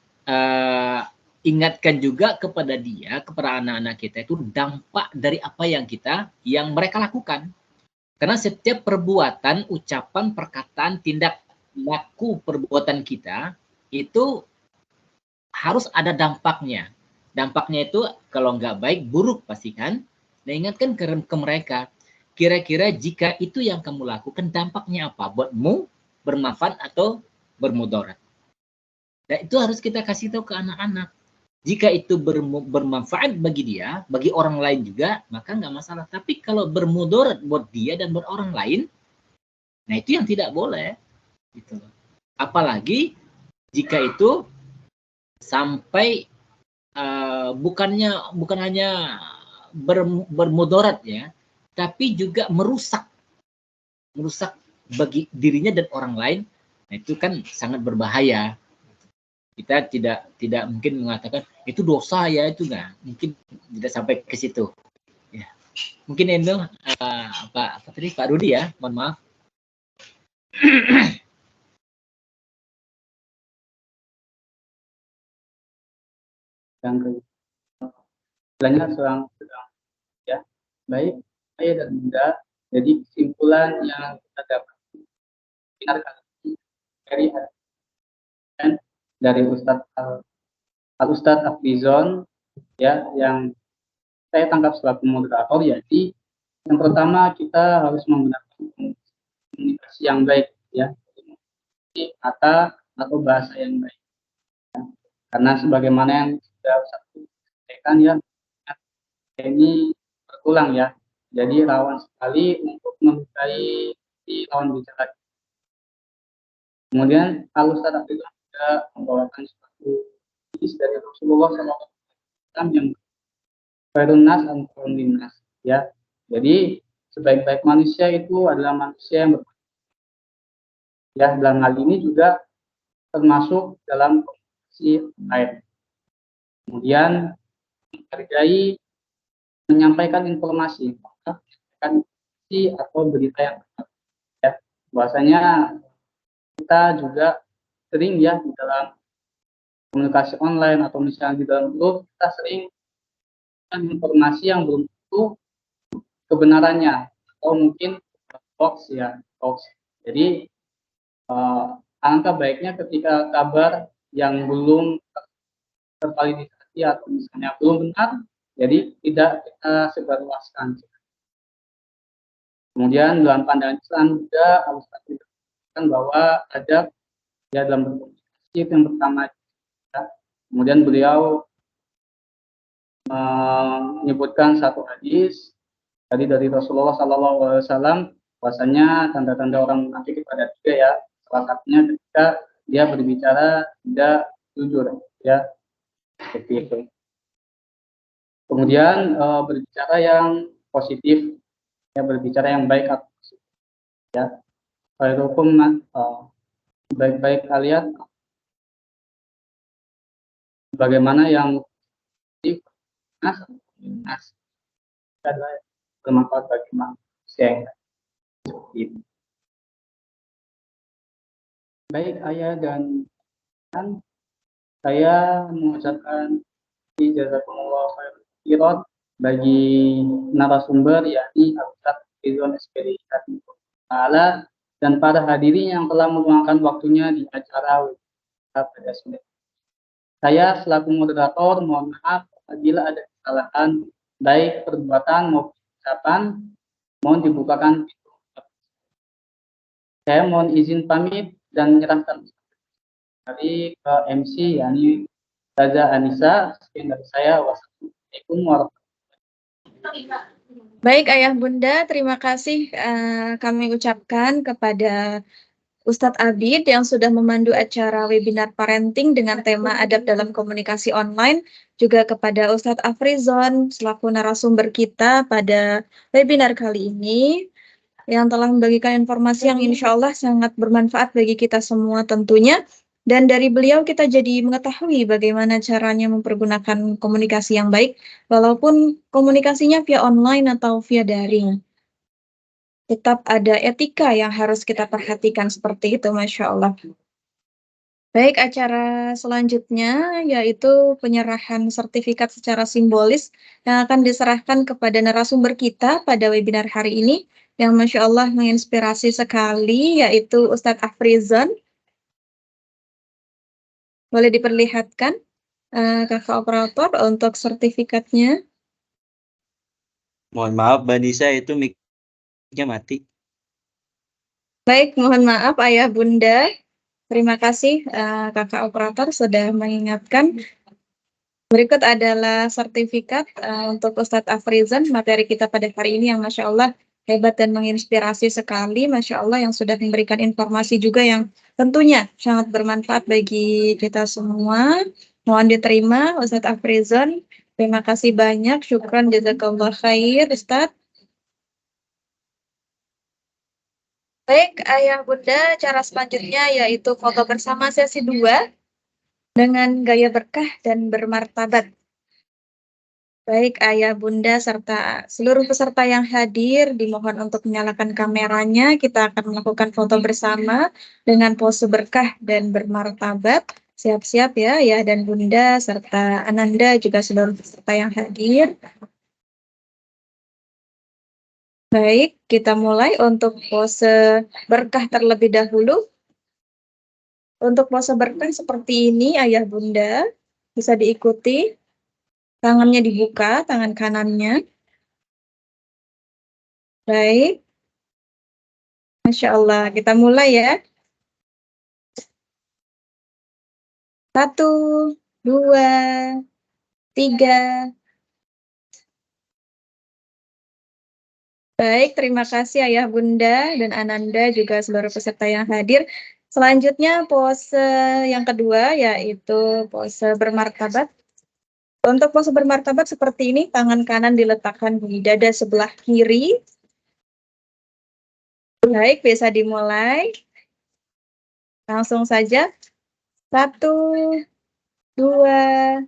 ingatkan juga kepada anak-anak kita itu dampak dari apa yang mereka lakukan. Karena setiap perbuatan, ucapan, perkataan, tindak laku perbuatan kita itu harus ada dampaknya. Dampaknya itu kalau nggak baik, buruk pasti kan. Nah, ingatkan ke mereka, kira-kira jika itu yang kamu lakukan dampaknya apa? Buatmu bermanfaat atau bermudarat? Dan itu harus kita kasih tahu ke anak-anak. Jika itu bermanfaat bagi dia, bagi orang lain juga, maka nggak masalah. Tapi kalau bermudarat buat dia dan buat orang lain, nah itu yang tidak boleh. Gitu. Apalagi jika itu sampai bukan hanya bermudarat ya, tapi juga merusak bagi dirinya dan orang lain. Nah itu kan sangat berbahaya. Kita tidak mungkin mengatakan itu dosa ya, itu nggak mungkin, tidak sampai ke situ ya. Mungkin itu apa tadi Pak Rudi ya, mohon maaf. Yang kedua sedang ya, baik ayah dan bunda. Jadi kesimpulan yang kita dapat dari Ustadz Al-Ustadz Afrizon ya, yang saya tangkap selaku moderator, yaitu yang pertama kita harus menggunakan komunikasi yang baik ya, kata atau bahasa yang baik ya. Karena sebagaimana yang sudah saya sampaikan ya, ini berulang ya, jadi rawan sekali untuk melukai di lawan bicara. Kemudian Al-Ustadz Afrizon juga membawakan suatu hadis dari Rasulullah SAW yang khairun nas anfa'un linnas ya. Jadi sebaik-baik manusia itu adalah manusia yang ya, dalam hal ini juga termasuk dalam komunikasi lain. Kemudian menghargai, menyampaikan informasi atau berita yang benar ya. Bahwasanya kita juga sering ya di dalam komunikasi online atau misalnya di dalam grup, kita sering informasi yang belum tentu kebenarannya atau mungkin hoax ya, hoax. Jadi alangkah baiknya ketika kabar yang belum tervalidasi atau misalnya belum benar, jadi tidak kita sebarluaskan. Kemudian dalam pandangan Islam juga harus diperhatikan bahwa ada ya dalam berkomunikasi yang pertama ya. Kemudian beliau menyebutkan satu hadis tadi dari Rasulullah SAW, bahwasanya tanda-tanda orang munafik itu ada 3 ya. Salah satunya ketika dia berbicara tidak jujur ya, seperti itu. Kemudian berbicara yang positif ya, berbicara yang baik atau positif ya. Khairukum baik-baik kalian bagaimana yang nas adalah bermanfaat bagi manusia yang lain. Baik ayah dan saya mengucapkan jazakumullah khairan bagi narasumber yakni Ustadz Afrizon SPD Ta'ala dan para hadirin yang telah meluangkan waktunya di acara pada sore. Saya selaku moderator mohon maaf apabila ada kesalahan baik perbuatan maupun ucapan, mohon dibukakan pintu. Saya mohon izin pamit dan menyerahkan dari ke MC yakni Taza Anissa. Sekian dari saya. Wassalamualaikum warahmatullahi wabarakatuh. Baik Ayah Bunda, terima kasih kami ucapkan kepada Ustadz Abid yang sudah memandu acara webinar parenting dengan tema adab dalam komunikasi online, juga kepada Ustadz Afrizon selaku narasumber kita pada webinar kali ini yang telah membagikan informasi yang insya Allah sangat bermanfaat bagi kita semua tentunya. Dan dari beliau kita jadi mengetahui bagaimana caranya mempergunakan komunikasi yang baik, walaupun komunikasinya via online atau via daring. Tetap ada etika yang harus kita perhatikan seperti itu, Masya Allah. Baik, acara selanjutnya yaitu penyerahan sertifikat secara simbolis yang akan diserahkan kepada narasumber kita pada webinar hari ini, yang Masya Allah menginspirasi sekali, yaitu Ustadz Afrizon. Boleh diperlihatkan kakak operator untuk sertifikatnya. Mohon maaf, Mbak Nisa, itu mic-nya mati. Baik, mohon maaf Ayah Bunda. Terima kasih kakak operator sudah mengingatkan. Berikut adalah sertifikat untuk Ustadz Afrizon, materi kita pada hari ini yang Masya Allah hebat dan menginspirasi sekali, Masya Allah, yang sudah memberikan informasi juga yang tentunya sangat bermanfaat bagi kita semua. Mohon diterima Ustadz Afrizon. Terima kasih banyak, syukran, jazakallah khair Ustadz. Baik, Ayah Bunda, cara selanjutnya yaitu foto bersama sesi 2 dengan gaya berkah dan bermartabat. Baik, Ayah Bunda serta seluruh peserta yang hadir dimohon untuk menyalakan kameranya. Kita akan melakukan foto bersama dengan pose berkah dan bermartabat. Siap-siap ya, Ayah dan Bunda serta Ananda juga seluruh peserta yang hadir. Baik, kita mulai untuk pose berkah terlebih dahulu. Untuk pose berkah seperti ini, Ayah Bunda, bisa diikuti. Tangannya dibuka, tangan kanannya. Baik. Masya Allah, kita mulai ya. 1, 2, 3. Baik, terima kasih Ayah Bunda dan Ananda juga seluruh peserta yang hadir. Selanjutnya pose yang kedua yaitu pose bermartabat. Untuk pose bermartabat seperti ini, tangan kanan diletakkan di dada sebelah kiri. Baik, bisa dimulai. Langsung saja. 1, 2,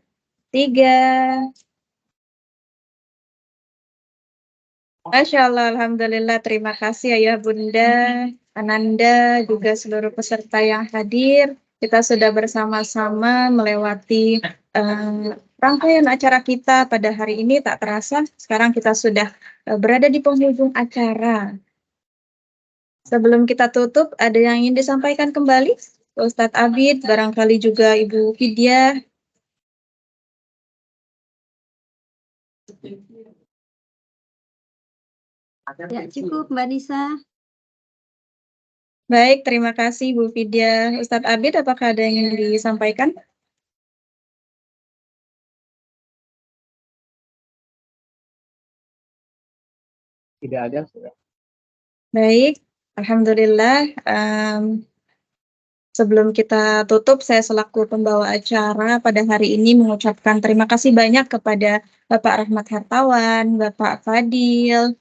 3. Masya Allah, Alhamdulillah, terima kasih Ayah Bunda, Ananda, juga seluruh peserta yang hadir. Kita sudah bersama-sama melewati rangkaian acara kita pada hari ini, tak terasa sekarang kita sudah berada di penghujung acara. Sebelum kita tutup, ada yang ingin disampaikan kembali? Ustadz Abid, barangkali juga Ibu Vidya. Ya, cukup Mbak Nisa. Baik, terima kasih Bu Vidya. Ustadz Abid, apakah ada yang ingin disampaikan? Tidak ada, sudah. Baik, Alhamdulillah. Sebelum kita tutup, saya selaku pembawa acara pada hari ini mengucapkan terima kasih banyak kepada Bapak Rahmat Hartawan, Bapak Fadil,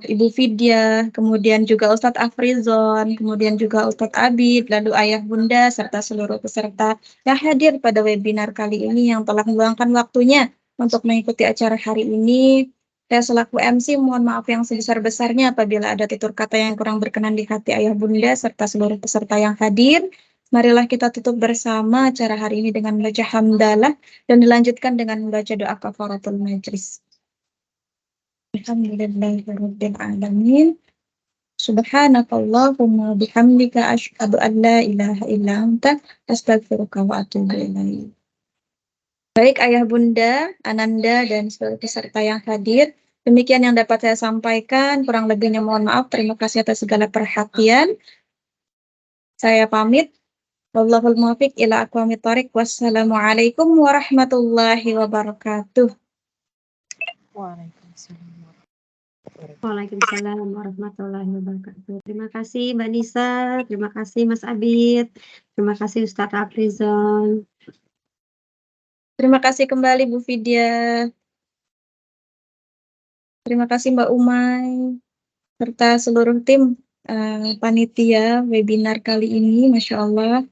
Ibu Vidya, kemudian juga Ustadz Afrizon, kemudian juga Ustadz Abid, lalu Ayah Bunda, serta seluruh peserta yang hadir pada webinar kali ini yang telah meluangkan waktunya untuk mengikuti acara hari ini. Saya selaku MC mohon maaf yang sebesar-besarnya apabila ada tutur kata yang kurang berkenan di hati Ayah Bunda serta seluruh peserta yang hadir. Marilah kita tutup bersama acara hari ini dengan membaca hamdalah dan dilanjutkan dengan membaca doa kafaratul majlis. Alhamdulillahirabbil alamin. Subhanakallahumma bihamdika asyhadu an la ilaha illa anta astaghfiruka wa atubu ilaik. Baik Ayah Bunda, Ananda dan seluruh peserta yang hadir, demikian yang dapat saya sampaikan. Kurang lebihnya mohon maaf. Terima kasih atas segala perhatian. Saya pamit. Wallahul muwaffiq ila aqwamit thoriq. Wassalamualaikum warahmatullahi wabarakatuh. Waalaikumsalam warahmatullahi wabarakatuh. Terima kasih Mbak Nisa, terima kasih Mas Abid, terima kasih Ustadz Afrizon. Terima kasih kembali Bu Vidya. Terima kasih Mbak Umay, serta seluruh tim panitia webinar kali ini, Masya Allah.